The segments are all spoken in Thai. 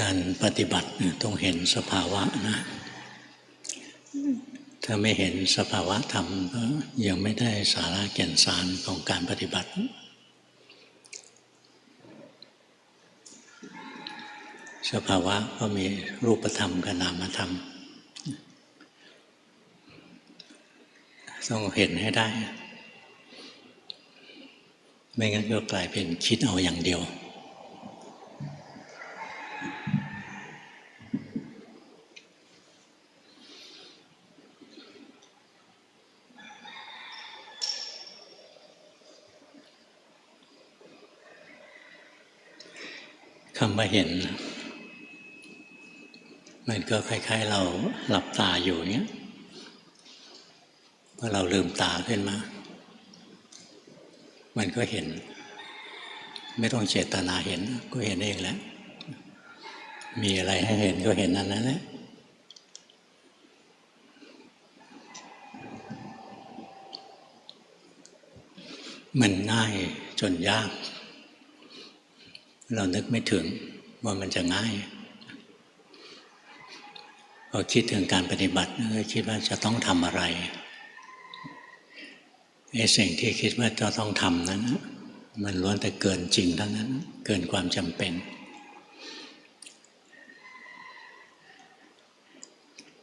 การปฏิบัติต้องเห็นสภาวะนะถ้าไม่เห็นสภาวะธรรมก็ยังไม่ได้สาระแก่นสารของการปฏิบัติสภาวะก็มีรูปธรรมกับนามธรรมต้องเห็นให้ได้ไม่งั้นก็กลายเป็นคิดเอาอย่างเดียวคำว่าเห็นมันก็คล้ายๆเราหลับตาอยู่เนี้ยพอเราลืมตาขึ้นมามันก็เห็นไม่ต้องเจตนาเห็นก็เห็นเองแล้วมีอะไรให้เห็นก็เห็นนั่นแหละมันง่ายจนยากเรานึกไม่ถึงว่ามันจะง่ายพอคิดถึงการปฏิบัติก็คิดว่าจะต้องทำอะไรไอ้สิ่งที่คิดว่าจะต้องทำนั้นมันล้วนแต่เกินจริงทั้งนั้นเกินความจำเป็น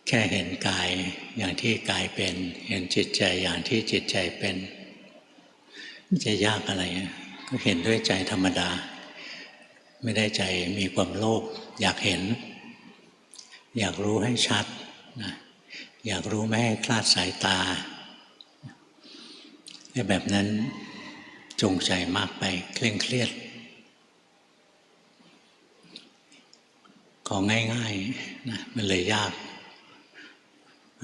แค่เห็นกายอย่างที่กายเป็นเห็นจิตใจอย่างที่จิตใจเป็นจะยากอะไรก็เห็นด้วยใจธรรมดาไม่ได้ใจมีความโลภอยากเห็นอยากรู้ให้ชัดนะอยากรู้ไม่ให้คลาดสายตาแบบนั้นจงใจมากไปเคร่งเครียดของง่ายๆนะมันเลยยาก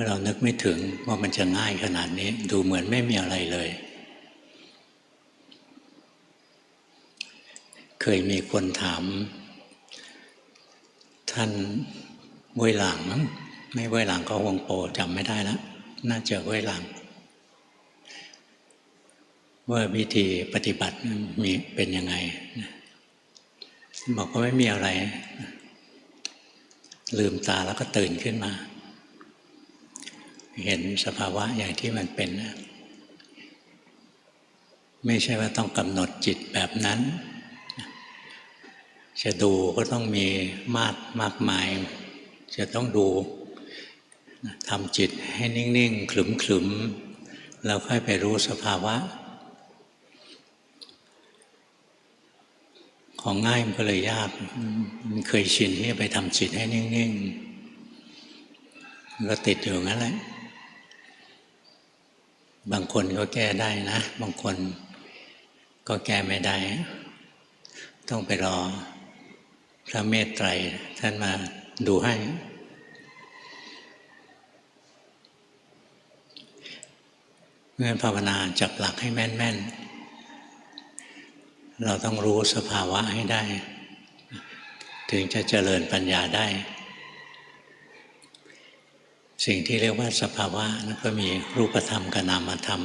เรานึกไม่ถึงว่ามันจะง่ายขนาดนี้ดูเหมือนไม่มีอะไรเลยเคยมีคนถามท่านเว่ยหลางไม่เว่ยหลางก็ฮวงโปจำไม่ได้แล้วน่าจะเว่ยหลางว่าวิธีปฏิบัติมีเป็นยังไงบอกว่าไม่มีอะไรลืมตาแล้วก็ตื่นขึ้นมาเห็นสภาวะอย่างที่มันเป็นไม่ใช่ว่าต้องกำหนดจิตแบบนั้นจะดูก็ต้องมีมากมายจะต้องดูทำจิตให้นิ่งๆขรึมๆแล้วค่อยไปรู้สภาวะของง่ายมันก็เลยยากมันเคยชินที่จะไปทำจิตให้นิ่งๆก็ติดอยู่งั้นแหละบางคนก็แก้ได้นะบางคนก็แก้ไม่ได้ต้องไปรอพระเมตไตรท่านมาดูให้เมื่อภาวนาจับหลักให้แม่นๆเราต้องรู้สภาวะให้ได้ถึงจะเจริญปัญญาได้สิ่งที่เรียกว่าสภาวะนั้นก็มีรูปธรรมกับนามธรรม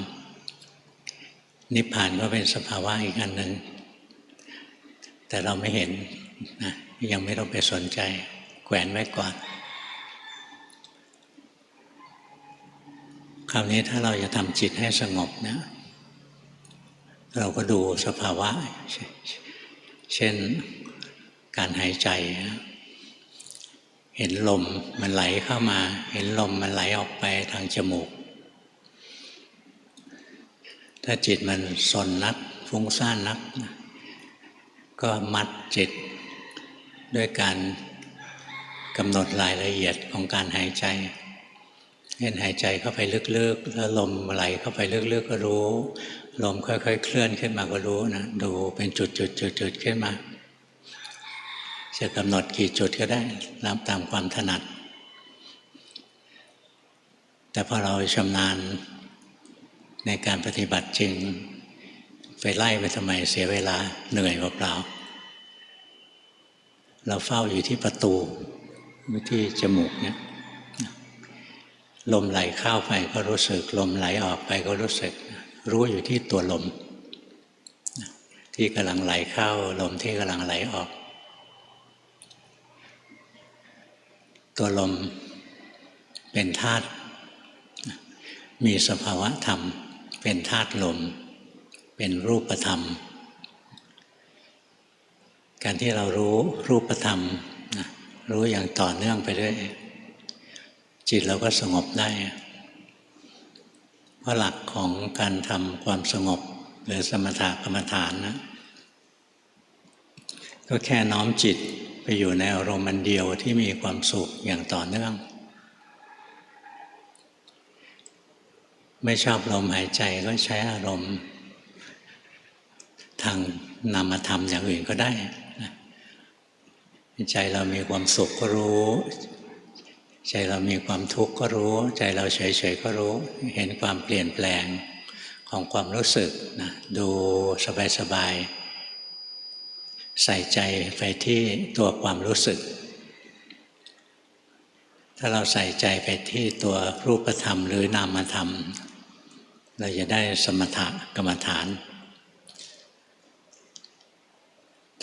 นิพพานก็เป็นสภาวะอีกอันหนึ่งแต่เราไม่เห็นนะยังไม่ต้องไปสนใจแขวนไว้ก่อนคราวนี้ถ้าเราจะทำจิตให้สงบนะเราก็ดูสภาวะเช่นการหายใจเห็นลมมันไหลเข้ามาเห็นลมมันไหลออกไปทางจมูกถ้าจิตมันสนนักฟุ้งซ่านนักก็มัดจิตด้วยการกำหนดรายละเอียดของการหายใจเช่นหายใจเข้าไปลึกๆแล้วลมไหลเข้าไปลึกๆก็รู้ลมค่อยๆเคลื่อนขึ้นมาก็รู้นะดูเป็นจุดๆขึ้นมาจะกำหนดกี่จุดก็ได้ตามความถนัดแต่พอเราชำนาญในการปฏิบัติจริงไปไล่ไปทำไมเสียเวลาเหนื่อยเปล่าๆเราเฝ้าอยู่ที่ประตูที่จมูกเนี่ยลมไหลเข้าไปก็รู้สึกลมไหลออกไปก็รู้สึกรู้อยู่ที่ตัวลมที่กำลังไหลเข้าลมที่กำลังไหลออก ตัวลมเป็นธาตุมีสภาวะธรรมเป็นธาตุลมเป็นรูปธรรมการที่เรารู้รูปธรรมรู้อย่างต่อเนื่องไปเรื่อยจิตเราก็สงบได้เพราะหลักของการทำความสงบหรือสมถกรรมฐานนะก็แค่น้อมจิตไปอยู่ในอารมณ์อันเดียวที่มีความสุขอย่างต่อเนื่องไม่ชอบลมหายใจก็ใช้อารมณ์ทางนามธรรมอย่างอื่นก็ได้ใจเรามีความสุขก็รู้ใจเรามีความทุกข์ก็รู้ใจเราเฉยๆก็รู้เห็นความเปลี่ยนแปลงของความรู้สึกนะดูสบายๆใส่ใจไปที่ตัวความรู้สึกถ้าเราใส่ใจไปที่ตัวรูปธรรมหรือนามธรรมเราจะได้สมถกรรมฐาน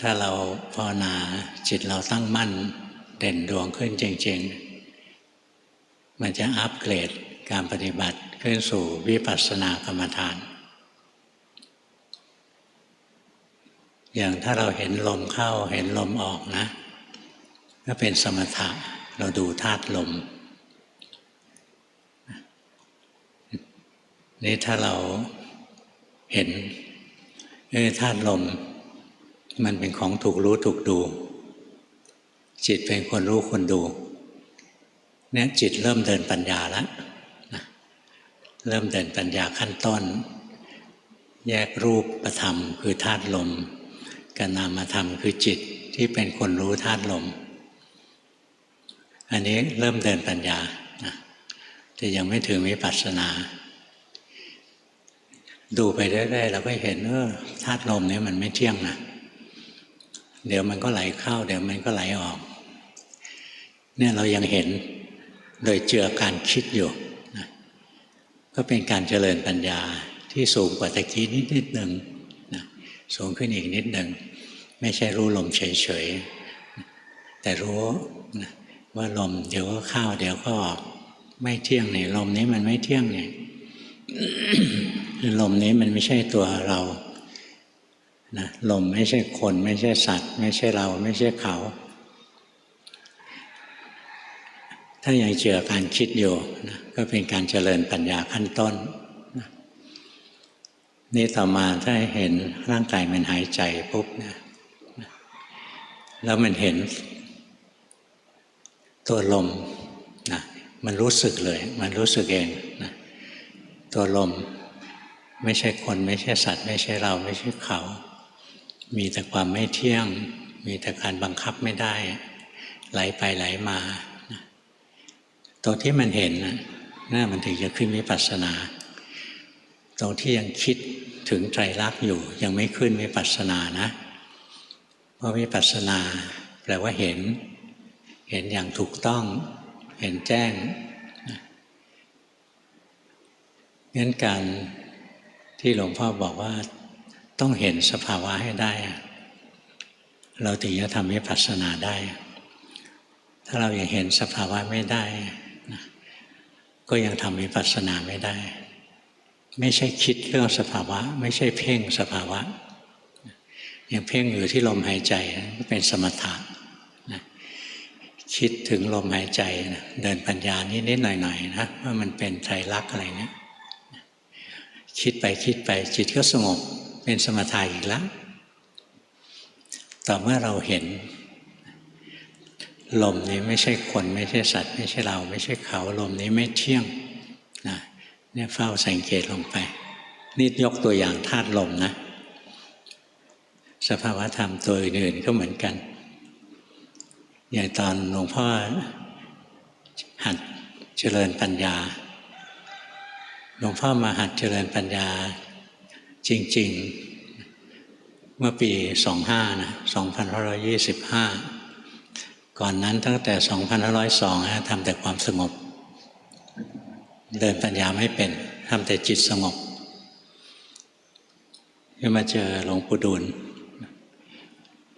ถ้าเราภาวนาจิตเราตั้งมั่นเด่นดวงขึ้นจริงๆมันจะอัปเกรดการปฏิบัติขึ้นสู่วิปัสสนากรรมฐานอย่างถ้าเราเห็นลมเข้าเห็นลมออกนะก็เป็นสมถะเราดูธาตุลมนี่ถ้าเราเห็นธาตุลมมันเป็นของถูกรู้ถูกดูจิตเป็นคนรู้คนดูเนี่ยจิตเริ่มเดินปัญญาแล้วเริ่มเดินปัญญาขั้นต้นแยกรูปธรรมคือธาตุลมกับนามธรรมคือจิตที่เป็นคนรู้ธาตุลมอันนี้เริ่มเดินปัญญาแต่ยังไม่ถึงวิปัสสนาดูไปเรื่อยๆเราก็เห็นธาตุลมนี้มันไม่เที่ยงนะเดี๋ยวมันก็ไหลเข้าเดี๋ยวมันก็ไหลออกเนี่ยเรายังเห็นโดยเจือการคิดอยู่นะก็เป็นการเจริญปัญญาที่สูงกว่าตะกี้นิดหนึ่งนะสูงขึ้นอีกนิดหนึ่งไม่ใช่รู้ลมเฉยๆแต่รู้นะว่าลมเดี๋ยวก็เข้าเดี๋ยวก็ออกไม่เที่ยงนี่ลมนี้มันไม่เที่ยงนี่ ลมนี้มันไม่ใช่ตัวเรานะลมไม่ใช่คนไม่ใช่สัตว์ไม่ใช่เราไม่ใช่เขาถ้ายังเจือการคิดอยู่นะก็เป็นการเจริญปัญญาขั้นต้นนะนี่ต่อมาถ้าเห็นร่างกายมันหายใจปุ๊บนะแล้วมันเห็นตัวลมนะมันรู้สึกเลยมันรู้สึกเองนะตัวลมไม่ใช่คนไม่ใช่สัตว์ไม่ใช่เราไม่ใช่เขามีแต่ความไม่เที่ยงมีแต่การบังคับไม่ได้ไหลไปไหลมาตรงที่มันเห็นน่ามันถึงจะขึ้นวิปัสสนาตรงที่ยังคิดถึงไตรลักษณ์อยู่ยังไม่ขึ้นวิปัสสนานะเพราะวิปัสสนาแปลว่าเห็นอย่างถูกต้องเห็นแจ้งงั้นการที่หลวงพ่อบอกว่าต้องเห็นสภาวะให้ได้เราถึงจะทำวิปัสสนาได้ถ้าเรายังเห็นสภาวะไม่ได้ก็ยังทำวิปัสสนาไม่ได้ไม่ใช่คิดเรื่องสภาวะไม่ใช่เพ่งสภาวะยังเพ่งอยู่ที่ลมหายใจก็เป็นสมถะคิดถึงลมหายใจเดินปัญญานิดๆหน่อยๆนะว่ามันเป็นไตรลักษณ์อะไรเนี่ยคิดไปจิตก็สงบเป็นสมถะอีกแล้วต่อเมื่อเราเห็นลมนี้ไม่ใช่คนไม่ใช่สัตว์ไม่ใช่เราไม่ใช่เขาลมนี้ไม่เที่ยงนะเนี่ยเฝ้าสังเกตลงไปนี่ยกตัวอย่างธาตุลมนะสภาวะธรรมตัวอื่นๆก็เหมือนกันอย่างตอนหลวงพ่อหัดเจริญปัญญาหลวงพ่อมาหัดเจริญปัญญาจริงๆเมื่อปี25นะ2525ก่อนนั้นตั้งแต่2502ทำแต่ความสงบเดินปัญญาไม่เป็นทำแต่จิตสงบก็มาเจอหลวงปู่ดูล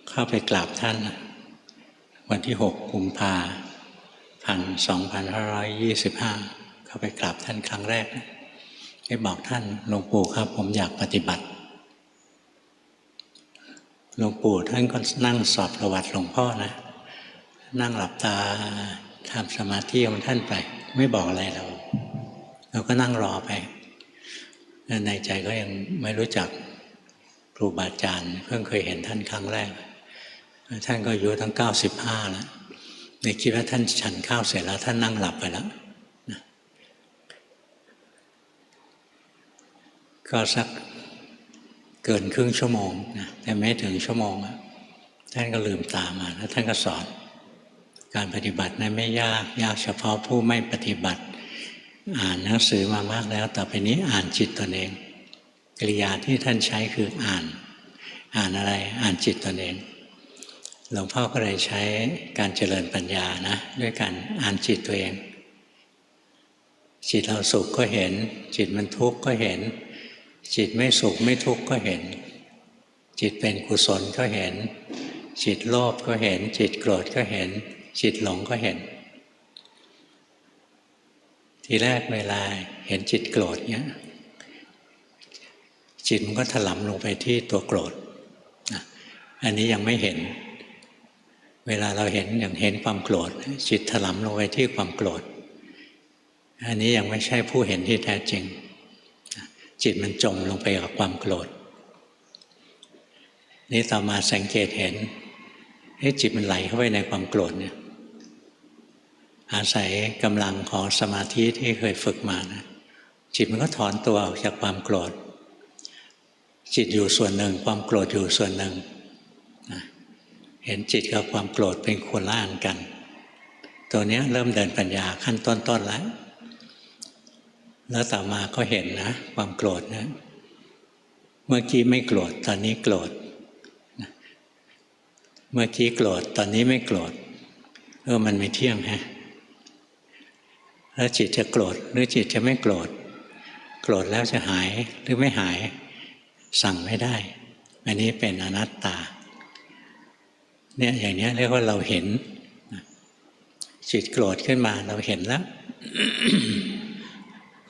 เข้าไปกราบท่านวันที่6 กุมภา 2525เข้าไปกราบท่านครั้งแรกได้บอกท่านหลวงปู่ครับผมอยากปฏิบัติหลวงปู่ท่านก็นั่งสอบประวัติหลวงพ่อนะนั่งหลับตาทำสมาธิของท่านไปไม่บอกอะไรเราก็นั่งรอไปในใจก็ยังไม่รู้จักครูบาอาจารย์เพิ่งเคยเห็นท่านครั้งแรกท่านก็อายุทั้ง95แล้วในคิดว่าท่านฉันข้าวเสร็จแล้วท่านนั่งหลับไปแล้วนะก็สักเกินครึ่งชั่วโมงนะแต่ไม่ถึงชั่วโมงท่านก็ลืมตามาแล้วท่านก็สอนการปฏิบัตินั้นไม่ยากเฉพาะผู้ไม่ปฏิบัติอ่านหนังสือมามากแล้วต่อไปนี้อ่านจิตตนเองกริยาที่ท่านใช้คืออ่านอะไรอ่านจิตตนเองหลวงพ่อก็เลยใช้การเจริญปัญญานะด้วยการอ่านจิตตัวเองจิตเราสุขก็เห็นจิตมันทุกข์ก็เห็นจิตไม่สุขไม่ทุกข์ก็เห็นจิตเป็นกุศลก็เห็นจิตโลภก็เห็นจิตโกรธก็เห็นจิตหลงก็เห็นทีแรกเวลาเห็นจิตโกรธเนี้ยจิตมันก็ถลำลงไปที่ตัวโกรธอันนี้ยังไม่เห็นเวลาเราเห็นอย่างเห็นความโกรธจิตถลำลงไปที่ความโกรธอันนี้ยังไม่ใช่ผู้เห็นที่แท้จริงจิตมันจมลงไปกับความโกรธนี่ต่อมาสังเกตเห็นจิตมันไหลเข้าไปในความโกรธเนี่ยอาศัยกำลังของสมาธิที่เคยฝึกมานะจิตมันก็ถอนตัวออกจากความโกรธจิตอยู่ส่วนหนึ่งความโกรธอยู่ส่วนหนึ่งนะเห็นจิตกับความโกรธเป็นคนละอันกันตัวนี้เริ่มเดินปัญญาขั้นต้นแล้วต่อมาก็เห็นนะความโกรธนะเมื่อกี้ไม่โกรธตอนนี้โกรธเมื่อกี้โกรธตอนนี้ไม่โกรธมันไม่เที่ยงฮะแล้วจิตจะโกรธหรือจิตจะไม่โกรธโกรธแล้วจะหายหรือไม่หายสั่งไม่ได้อันนี้เป็นอนัตตาเนี่ยอย่างนี้เรียกว่าเราเห็นจิตโกรธขึ้นมาเราเห็นแล้ว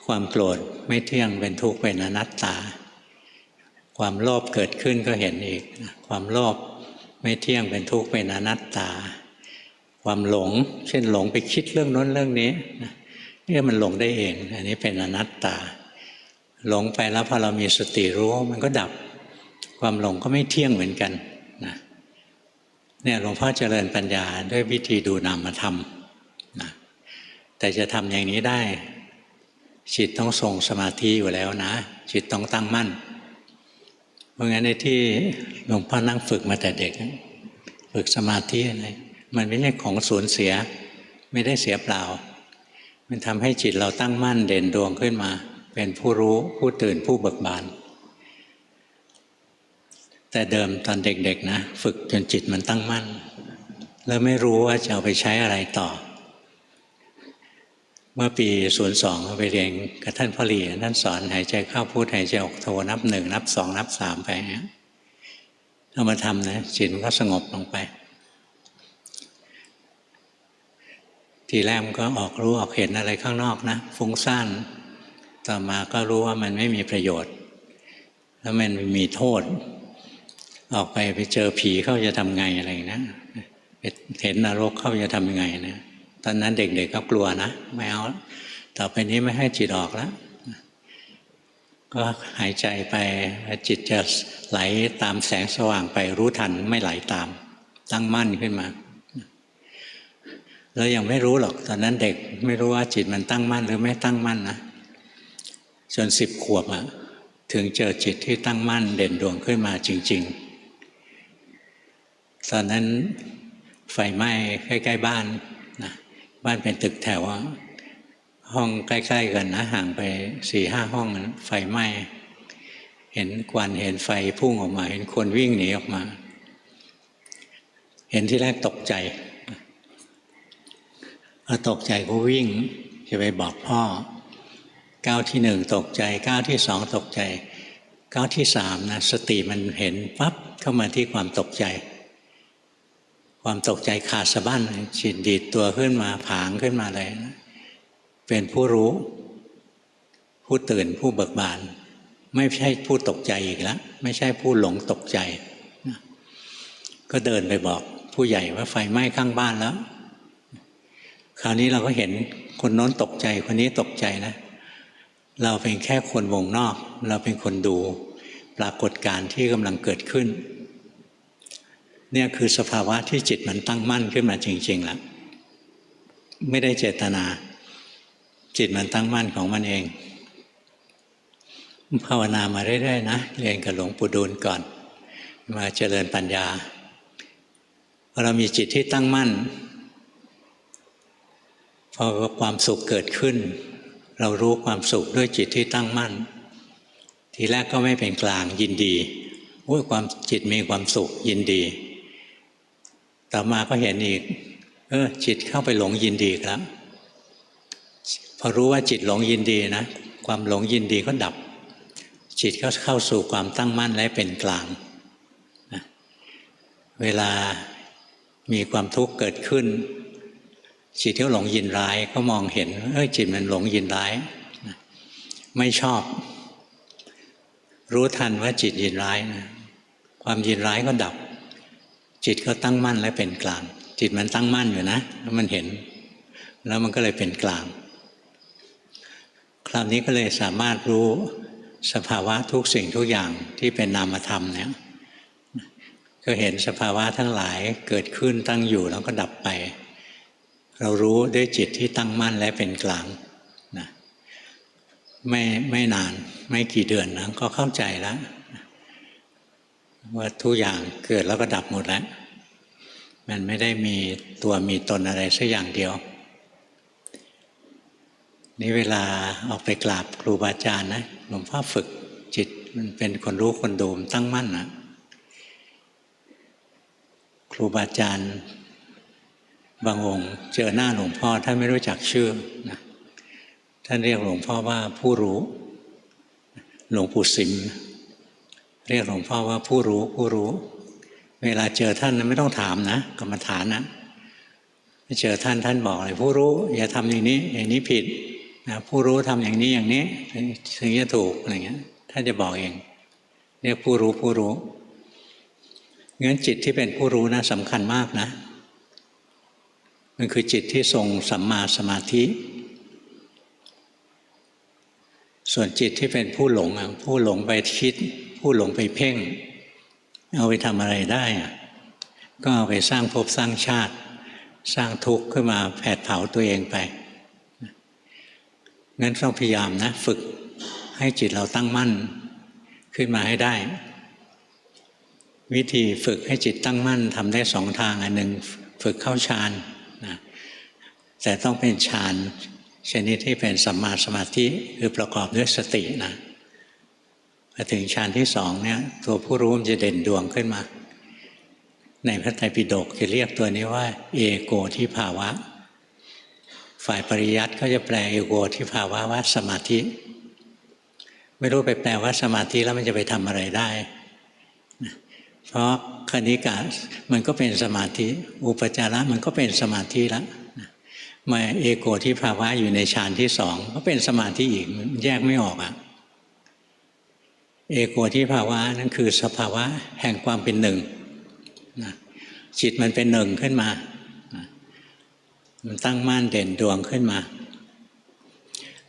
ความโกรธไม่เที่ยงเป็นทุกข์เป็นอนัตตาความโลภเกิดขึ้นก็เห็นอีกความโลภไม่เที่ยงเป็นทุกข์เป็นอนัตตาความหลงเช่นหลงไปคิดเรื่องโน้นเรื่องนี้เนี่ยมันหลงได้เองอันนี้เป็นอนัตตาหลงไปแล้วพอเรามีสติรู้มันก็ดับความหลงก็ไม่เที่ยงเหมือนกันนะเนี่ยหลวงพ่อเจริญปัญญาด้วยวิธีดูนามธรรมนะแต่จะทำอย่างนี้ได้จิตต้องทรงสมาธิอยู่แล้วนะจิตต้องตั้งมั่นเพราะงั้นในที่หลวงพ่อนั่งฝึกมาแต่เด็กฝึกสมาธิอะไรมันไม่ใช่ของสูญเสียไม่ได้เสียเปล่ามันทำให้จิตเราตั้งมั่นเด่นดวงขึ้นมาเป็นผู้รู้ผู้ตื่นผู้เบิกบานแต่เดิมตอนเด็กๆนะฝึกจนจิตมันตั้งมั่นแล้วไม่รู้ว่าจะเอาไปใช้อะไรต่อเมื่อปี02ไปเรียนกับท่านพ่อหลีท่านสอนหายใจเข้าพุทหายใจออกโทนับ1นับ2นับ3ไปเอามาทำนะจิตมันก็สงบลงไปทีแรกมันก็ออกรู้ออกเห็นอะไรข้างนอกนะฟุ้งซ่านต่อมาก็รู้ว่ามันไม่มีประโยชน์แล้วมันมีโทษออกไปเจอผีเข้าจะทำไงอะไรนะเห็นนรกเข้าจะทำยังไงนะตอนนั้นเด็กๆก็กลัวนะไม่เอาต่อไปนี้ไม่ให้จิตออกแล้วก็หายใจไปจิตจะไหลตามแสงสว่างไปรู้ทันไม่ไหลตามตั้งมั่นขึ้นมาแล้วยังไม่รู้หรอกตอนนั้นเด็กไม่รู้ว่าจิตมันตั้งมั่นหรือไม่ตั้งมั่นนะจน10 ขวบถึงเจอจิตที่ตั้งมั่นเด่นดวงขึ้นมาจริงๆตอนนั้นไฟไหม้ใกล้ๆบ้านนะบ้านเป็นตึกแถวห้องใกล้ๆกันนะห่างไป4-5 ห้องนะไฟไหม้เห็นควันเห็นไฟพุ่งออกมาเห็นคนวิ่งหนีออกมาเห็นที่แรกตกใจพอตกใจก็วิ่งจะไปบอกพ่อก้าวที่1ตกใจก้าวที่2ตกใจก้าวที่3นะสติมันเห็นปั๊บเข้ามาที่ความตกใจค ความตกใจขาดสะบั้นจิตดีดตัวขึ้นมาผางขึ้นมาเลยนะเป็นผู้รู้ผู้ตื่นผู้เบิกบานไม่ใช่ผู้ตกใจอีกแล้วไม่ใช่ผู้หลงตกใจนะก็เดินไปบอกผู้ใหญ่ว่าไฟไหม้ข้างบ้านแล้วคราวนี้เราก็เห็นคนโน้นตกใจคนนี้ตกใจนะเราเป็นแค่คนวงนอกเราเป็นคนดูปรากฏการณ์ที่กำลังเกิดขึ้นเนี่ยคือสภาวะที่จิตมันตั้งมั่นขึ้นมาจริงๆแล้วไม่ได้เจตนาจิตมันตั้งมั่นของมันเองภาวนามาเรื่อยๆนะเรียนกับหลวงปู่ดูลก่อนมาเจริญปัญญาพอเรามีจิตที่ตั้งมั่นพอความสุขเกิดขึ้นเรารู้ความสุขด้วยจิตที่ตั้งมั่นทีแรกก็ไม่เป็นกลางยินดีความจิตมีความสุขยินดีต่อมาก็เห็นอีกจิตเข้าไปหลงยินดีครับพอรู้ว่าจิตหลงยินดีนะความหลงยินดีก็ดับจิตก็เข้าสู่ความตั้งมั่นและเป็นกลางนะเวลามีความทุกข์เกิดขึ้นจิตที่หลงยินร้ายก็มองเห็นจิตมันหลงยินร้ายนะไม่ชอบรู้ทันว่าจิตยินร้ายนะความยินร้ายก็ดับจิตก็ตั้งมั่นและเป็นกลางจิตมันตั้งมั่นอยู่นะแล้วมันเห็นแล้วมันก็เลยเป็นกลางคราวนี้ก็เลยสามารถรู้สภาวะทุกสิ่งทุกอย่างที่เป็นนามธรรมเนี่ยก็เห็นสภาวะทั้งหลายเกิดขึ้นตั้งอยู่แล้วก็ดับไปเรารู้ด้วยจิตที่ตั้งมั่นและเป็นกลางนะไม่นานไม่กี่เดือนนะก็เข้าใจแล้วว่าทุกอย่างเกิดแล้วก็ดับหมดแล้วมันไม่ได้มีตัวมีตนอะไรสักอย่างเดียวนี่เวลาออกไปกราบครูบาอาจารย์นะหลวงพ่อฝึกจิตมันเป็นคนรู้คนดูมตั้งมั่นนะครูบาอาจารย์บางองค์เจอหน้าหลวงพ่อท่านไม่รู้จักชื่อนะท่านเรียกหลวงพ่อว่าผู้รู้หลวงปู่สิมเรียกหลวงพ่อว่าผู้รู้ผู้รู้เวลาเจอท่านไม่ต้องถามนะกรรมฐานนะเจอท่านบอกเลยผู้รู้อย่าทำอย่างนี้อย่างนี้ผิดนะผู้รู้ทำอย่างนี้อย่างนี้ถึงจะถูกอะไรเงี้ยท่านจะบอกเองเรียกผู้รู้ผู้รู้งั้นจิตที่เป็นผู้รู้นะสำคัญมากนะมันคือจิตที่ทรงสัมมาสมาธิส่วนจิตที่เป็นผู้หลงผู้หลงไปคิดผู้หลงไปเพ่งเอาไปทำอะไรได้ก็เอาไปสร้างภพสร้างชาติสร้างทุกข์ขึ้นมาแผดเผาตัวเองไปงั้นต้องพยายามนะฝึกให้จิตเราตั้งมั่นขึ้นมาให้ได้วิธีฝึกให้จิตตั้งมั่นทำได้สองทางอันหนึ่งฝึกเข้าฌานนะแต่ต้องเป็นฌานชนิดที่เป็นสัมมาสมาธิคือประกอบด้วยสตินะพอถึงฌานที่สองเนี่ยตัวผู้รู้มันจะเด่นดวงขึ้นมาในพระไตรปิฎกจะเรียกตัวนี้ว่าเอโกทิภาวะฝ่ายปริยัติเขาจะแปลเอโกทิภาวะว่าสมาธิไม่รู้ไปแปลว่าสมาธิแล้วมันจะไปทำอะไรได้เพราะคณิกะมันก็เป็นสมาธิอุปจาระมันก็เป็นสมาธิแล้วมาเอโกทิภาวะอยู่ในฌานที่สองก็เป็นสมาธิอีกแยกไม่ออกเอโกทิภาวะนั่นคือสภาวะแห่งความเป็นหนึ่งจิตมันเป็นหนึ่งขึ้นมามันตั้งมั่นเด่นดวงขึ้นมา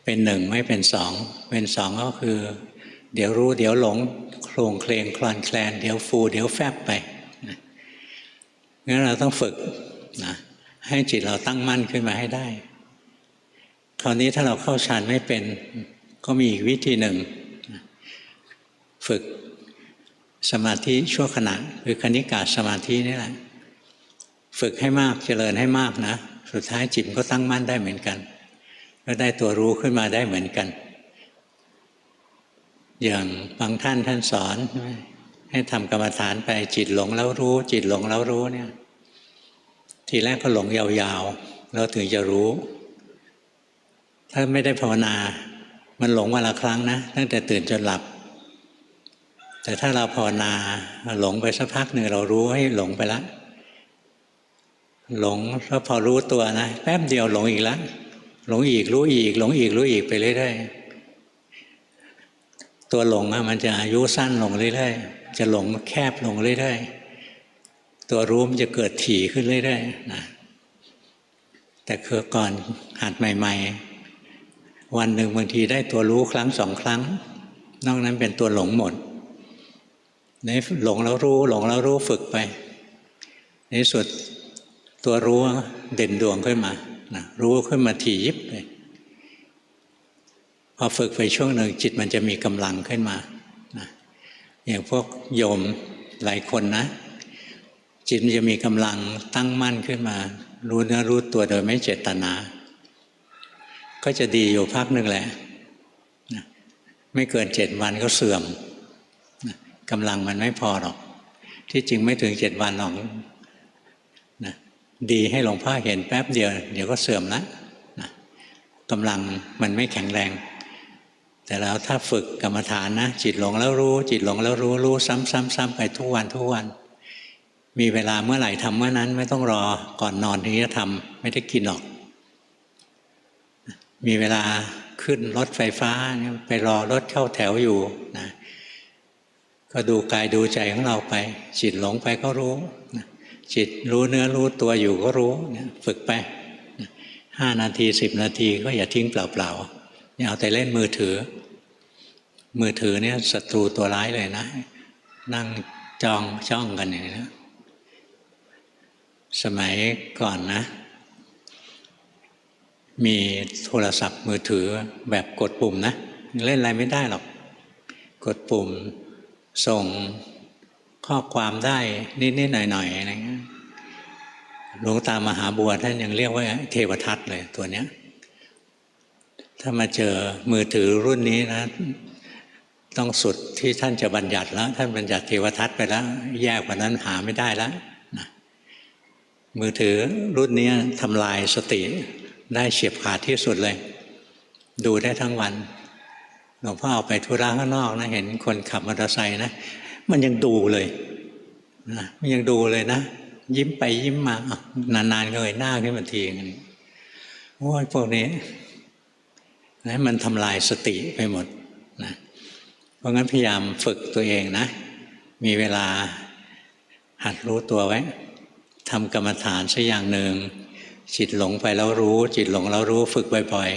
เป็นหนึ่งไม่เป็นสองเป็นสองก็คือเดี๋ยวรู้เดี๋ยวหลงโคลงเคลงคลอนแคลนเดี๋ยวฟูเดี๋ยวแฟบไปงั้นเราต้องฝึกนะให้จิตเราตั้งมั่นขึ้นมาให้ได้คราวนี้ถ้าเราเข้าฌานไม่เป็นก็มีอีกวิธีหนึ่งฝึกสมาธิชั่วขณะคือคณิกะสมาธินี่แหละฝึกให้มากเจริญให้มากนะสุดท้ายจิตก็ตั้งมั่นได้เหมือนกันก็ได้ตัวรู้ขึ้นมาได้เหมือนกันอย่างบางท่านสอนให้ทำกรรมฐานไปจิตหลงแล้วรู้จิตหลงแล้วรู้เนี่ยทีแรกก็หลงยาวๆแล้วถึงจะรู้ถ้าไม่ได้ภาวนามันหลงวันละครั้งนะตั้งแต่ตื่นจนหลับแต่ถ้าเราภาวนาหลงไปสักพักหนึ่งเรารู้ให้หลงไปแล้ว หลงแล้วพอรู้ตัวนะแป๊บเดียวหลงอีกแล้วหลงอีกรู้อีกหลงอีกรู้อีกไปเรื่อยๆตัวหลงมันจะอายุสั้นลงเรื่อยๆจะหลงแคบลงเรื่อยๆตัวรู้มันจะเกิดถี่ขึ้นเรื่อยๆนะแต่คือก่อนหัดใหม่ๆวันหนึ่งบางทีได้ตัวรู้ครั้งสองครั้งนอกนั้นเป็นตัวหลงหมดในหลงแล้วรู้หลงแล้วรู้ฝึกไปในสุดตัวรู้เด่นดวงขึ้นมานะรู้ขึ้นมาถี่ยิบเลยพอฝึกไปช่วงหนึ่งจิตมันจะมีกำลังขึ้นมานะอย่างพวกโยมหลายคนนะจิตมันจะมีกำลังตั้งมั่นขึ้นมารู้เนื้อรู้ตัวโดยไม่เจตนาก็จะดีอยู่พักหนึ่งแหละนะไม่เกิน7 วันก็เสื่อมนะกำลังมันไม่พอหรอกที่จริงไม่ถึง7 วันหรอกนะดีให้หลวงพ่อเห็นแป๊บเดียวเดี๋ยวก็เสื่อมแล้วนะกำลังมันไม่แข็งแรงแต่แล้วถ้าฝึกกรรมฐานนะจิตหลงแล้วรู้จิตหลงแล้วรู้รู้ซ้ำๆไปทุกวันทุกวันมีเวลาเมื่อไหร่ทำเมื่อนั้นไม่ต้องรอก่อนนอนถึงจะทำไม่ได้กินหรอกมีเวลาขึ้นรถไฟฟ้าไปรอรถเข้าแถวอยู่นะก็ดูกายดูใจของเราไปจิตหลงไปก็รู้นะจิตรู้เนื้อรู้ตัวอยู่ก็รู้ฝึกไป5 นาที10 นาทีก็อย่าทิ้งเปล่าๆอย่าเอาแต่เล่นมือถือเนี่ยศัตรูตัวร้ายเลยนะนั่งจ้องกันอย่างนี้นะสมัยก่อนนะมีโทรศัพท์มือถือแบบกดปุ่มนะเล่นอะไรไม่ได้หรอกกดปุ่มส่งข้อความได้นิดๆหน่อยๆอะไรเงี้ยหลวงตามหาบัวท่านยังเรียกว่าเทวทัตเลยตัวเนี้ยถ้ามาเจอมือถือรุ่นนี้นะต้องสุดที่ท่านจะบัญญัติแล้วท่านบัญญัติเทวทัตไปแล้วแยกกว่านั้นหาไม่ได้แล้วนะมือถือรุ่นนี้ทำลายสติได้เฉียบขาดที่สุดเลยดูได้ทั้งวันหลวงพ่อออกไปธุระข้างนอกนะเห็นคนขับมอเตอร์ไซค์นะมันยังดูเลยนะมันยังดูเลยนะยิ้มไปยิ้มมานานๆก็เลยหน้าขึ้นมาทีนึงโอ้ยพวกนี้นะมันทำลายสติไปหมดนะเพราะงั้นพยายามฝึกตัวเองนะมีเวลาหัดรู้ตัวไว้ทำกรรมฐานสักอย่างหนึ่งจิตหลงไปแล้วรู้จิตหลงแล้วรู้ฝึกบ่อย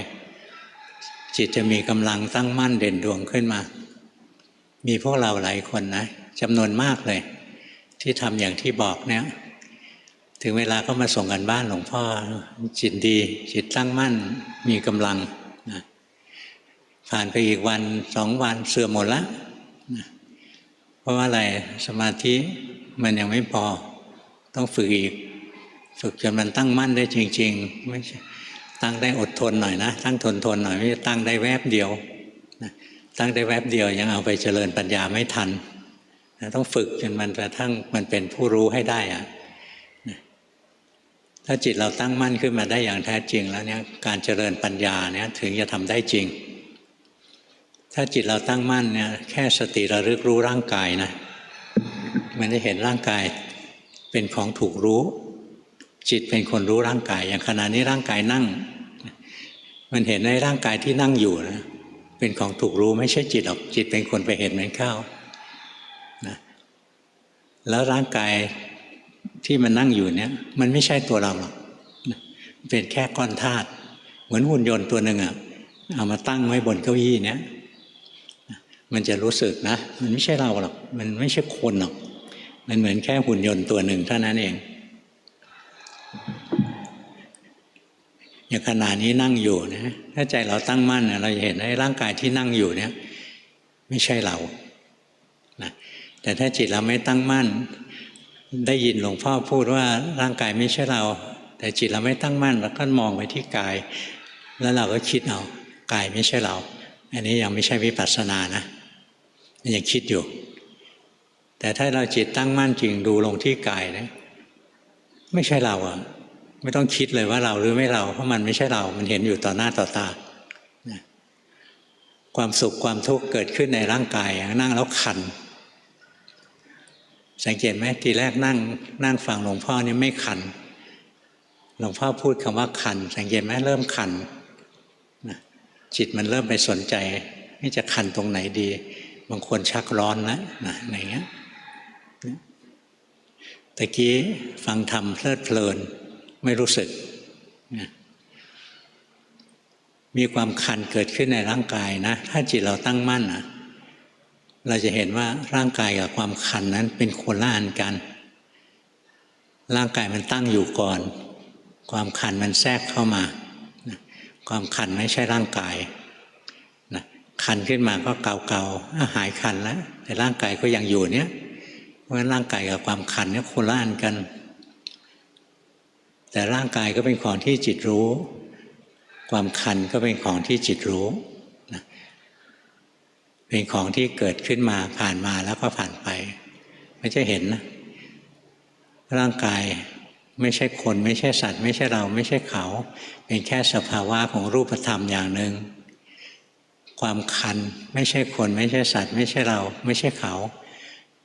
ๆจิตจะมีกำลังตั้งมั่นเด่นดวงขึ้นมามีพวกเราหลายคนนะจำนวนมากเลยที่ทำอย่างที่บอกเนี่ยถึงเวลาก็มาส่งกันบ้านหลวงพ่อจิตดีจิตตั้งมั่นมีกำลังนะผ่านไปอีกวัน2 วันเสื่อมหมดแล้วนะเพราะว่าอะไรสมาธิมันยังไม่พอต้องฝึกอีกฝึกจนมันตั้งมั่นได้จริงๆไม่ใช่ตั้งได้อดทนหน่อยนะตั้งทนหน่อยไม่ใช่ตั้งได้แวบเดียวนะตั้งได้แวบเดียวยังเอาไปเจริญปัญญาไม่ทันนะต้องฝึกจนมันกระทั่งมันเป็นผู้รู้ให้ได้อะนะถ้าจิตเราตั้งมั่นขึ้นมาได้อย่างแท้จริงแล้วเนี่ยการเจริญปัญญาเนี่ยถึงจะทำได้จริงถ้าจิตเราตั้งมั่นเนี่ยแค่สติระลึกรู้ร่างกายนะมันจะเห็นร่างกายเป็นของถูกรู้จิตเป็นคนรู้ร่างกายอย่างขณะนี้ร่างกายนั่งมันเห็นในร่างกายที่นั่งอยู่นะเป็นของถูกรู้ไม่ใช่จิตหรอกจิตเป็นคนไปเห็นมันเข้านะแล้วร่างกายที่มันนั่งอยู่เนี่ยมันไม่ใช่ตัวเราหรอกเป็นแค่ก้อนธาตุเหมือนหุ่นยนต์ตัวหนึ่งอ่ะเอามาตั้งไว้บนเก้าอี้เนี่ยมันจะรู้สึกนะมันไม่ใช่เราหรอกมันไม่ใช่คนหรอกมันเหมือนแค่หุ่นยนต์ตัวหนึ่งเท่านั้นเองอย่างขณะนี้นั่งอยู่นะถ้าใจเราตั้งมั่นเราจะเห็นร่างกายที่นั่งอยู่เนี่ยไม่ใช่เรานะแต่ถ้าจิตเราไม่ตั้งมั่นได้ยินหลวงพ่อพูดว่าร่างกายไม่ใช่เราแต่จิตเราไม่ตั้งมั่นเราก็มองไปที่กายแล้วเราก็คิดเอากายไม่ใช่เราอันนี้ยังไม่ใช่วิปัสสนานะยังคิดอยู่แต่ถ้าเราจิตตั้งมั่นจริงดูลงที่กายนะไม่ใช่เราอ่ะไม่ต้องคิดเลยว่าเราหรือไม่เราเพราะมันไม่ใช่เรามันเห็นอยู่ต่อหน้าต่อตาความสุขความทุกข์เกิดขึ้นในร่างกายนั่งแล้วคันสังเกตไหมทีแรกนั่งฟังหลวงพ่อนี่ไม่คัน หลวงพ่อพูดคำว่าคันสังเกตไหมเริ่มคันนะจิตมันเริ่มไปสนใจนี่จะคันตรงไหนดีบางคนชักร้อนแล้วนะอย่างเงี้ยตะกี้ฟังธรรมเพลิดเพลินไม่รู้สึกนะมีความคันเกิดขึ้นในร่างกายนะถ้าจิตเราตั้งมั่นนะเราจะเห็นว่าร่างกายกับความคันนั้นเป็นคนละอันกันร่างกายมันตั้งอยู่ก่อนความคันมันแทรกเข้ามาความคันไม่ใช่ร่างกายนะคันขึ้นมาก็เกาๆหายคันแล้วแต่ร่างกายก็ยังอยู่เนี่ยเพราะฉะนั้นร่างกายกับความคันเนี่ยคนละอันกันแต่ร่างกายก็เป็นของที่จิตรู้ความคันก็เป็นของที่จิตรู้นะเป็นของที่เกิดขึ้นมาผ่านมาแล้วก็ผ่านไปไม่ใช่เห็นนะร่างกายไม่ใช่คนไม่ใช่สัตว์ไม่ใช่เราไม่ใช่เขาเป็นแค่สภาวะของรูปธรรมอย่างหนึ่งความคันไม่ใช่คนไม่ใช่สัตว์ไม่ใช่เราไม่ใช่เขา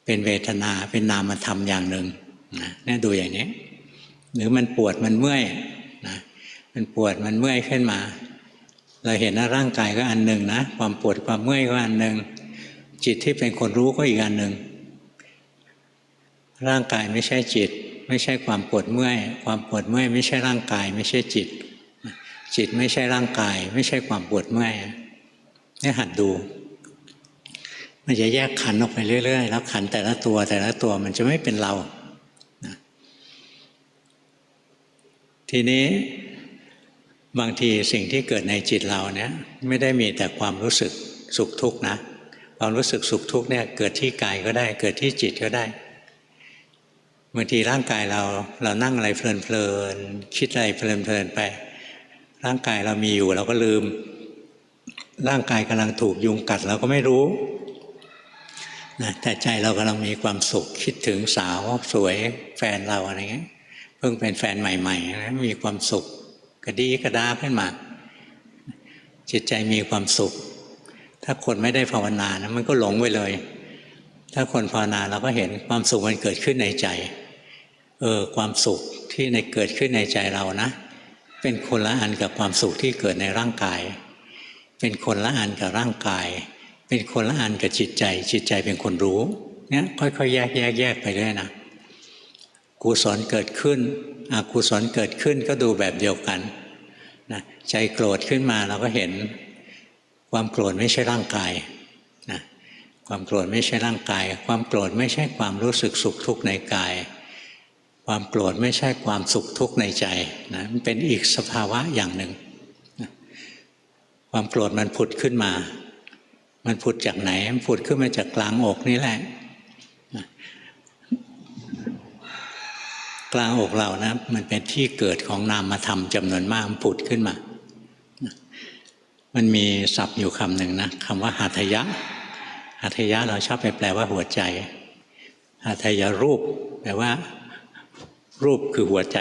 เป็นเวทนาเป็นนามธรรมอย่างหนึ่งนะเนี่ยดูอย่างนี้หรือมันปวดมันเมื่อยนะมันปวดมันเมื่อยขึ้นมาเราเห็นว่าร่างกายก็อันหนึ่งนะความปวดความเมื่อยก็อันหนึ่งจิตที่เป็นคนรู้ก็อีกอันหนึ่งร่างกายไม่ใช่จิตไม่ใช่ความปวดเมื่อยความปวดเมื่อยไม่ใช่ร่างกายไม่ใช่จิตจิตไม่ใช่ร่างกายไม่ใช่ความปวดเมื่อยนี่หัดดูมันจะแยกขันออกไปเรื่อยๆแล้วขันแต่ละตัวมันจะไม่เป็นเราทีนี้บางทีสิ่งที่เกิดในจิตเราเนี่ยไม่ได้มีแต่ความรู้สึกสุขทุกข์นะความรู้สึกสุขทุกข์เนี่ยเกิดที่กายก็ได้เกิดที่จิตก็ได้บางทีร่างกายเรานั่งอะไรเพลินคิดอะไรเพลินไปร่างกายเรามีอยู่เราก็ลืมร่างกายกำลังถูกยุงกัดเราก็ไม่รู้นะแต่ใจเรากำลังมีความสุขคิดถึงสาวสวยแฟนเราอะไรเงี้ยเพิ่งเป็นแฟนใหม่ๆนะมีความสุขกระดีกระดาขึ้นมาจิตใจมีความสุขถ้าคนไม่ได้ภาวนานะมันก็หลงไปเลยถ้าคนภาวนาเราก็เห็นความสุขมันเกิดขึ้นในใจความสุขที่เกิดขึ้นในใจเรานะเป็นคนละอันกับความสุขที่เกิดในร่างกายเป็นคนละอันกับร่างกายเป็นคนละอันกับจิตใจจิตใจเป็นคนรู้เนี่ยค่อยๆแยกไปเรื่อยนะกุศลเกิดขึ้นอกุศลเกิดขึ้นก็ดูแบบเดียวกันนะใจโกรธขึ้นมาเราก็เห็นความโกรธไม่ใช่ร่างกายนะความโกรธไม่ใช่ร่างกายความโกรธไม่ใช่ความรู้สึกสุขทุกข์ในกายความโกรธไม่ใช่ความสุขทุกข์ในใจนะมันเป็นอีกสภาวะอย่างหนึ่งนะความโกรธมันผุดขึ้นมามันผุดจากไหนมันผุดขึ้นมาจากกลางอกนี่แหละนะกลางอกเรานะมันเป็นที่เกิดของนามธรรมจำนวนมากมันผุดขึ้นมานะมันมีศัพท์อยู่คำหนึ่งนะคำว่าหัตถยะหัตถยะเราชอบไปแปลว่าหัวใจหัตถยรูปแปลว่ารูปคือหัวใจ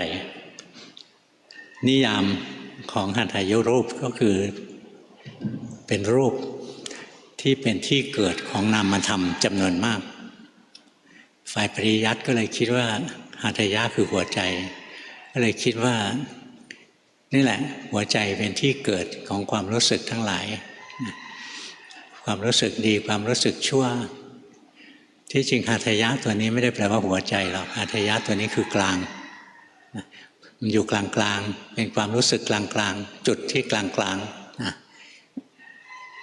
นิยามของหัตถยรูปก็คือเป็นรูปที่เป็นที่เกิดของนามธรรมจำนวนมากฝ่ายปริยัติก็เลยคิดว่าหัตถยะคือหัวใจก็เลยคิดว่านี่แหละหัวใจเป็นที่เกิดของความรู้สึกทั้งหลายความรู้สึกดีความรู้สึกชั่วที่จริงหัตถยะตัวนี้ไม่ได้แปลว่าหัวใจหรอกหัตถยะตัวนี้คือกลางมันอยู่กลางเป็นความรู้สึกกลางจุดที่กลาง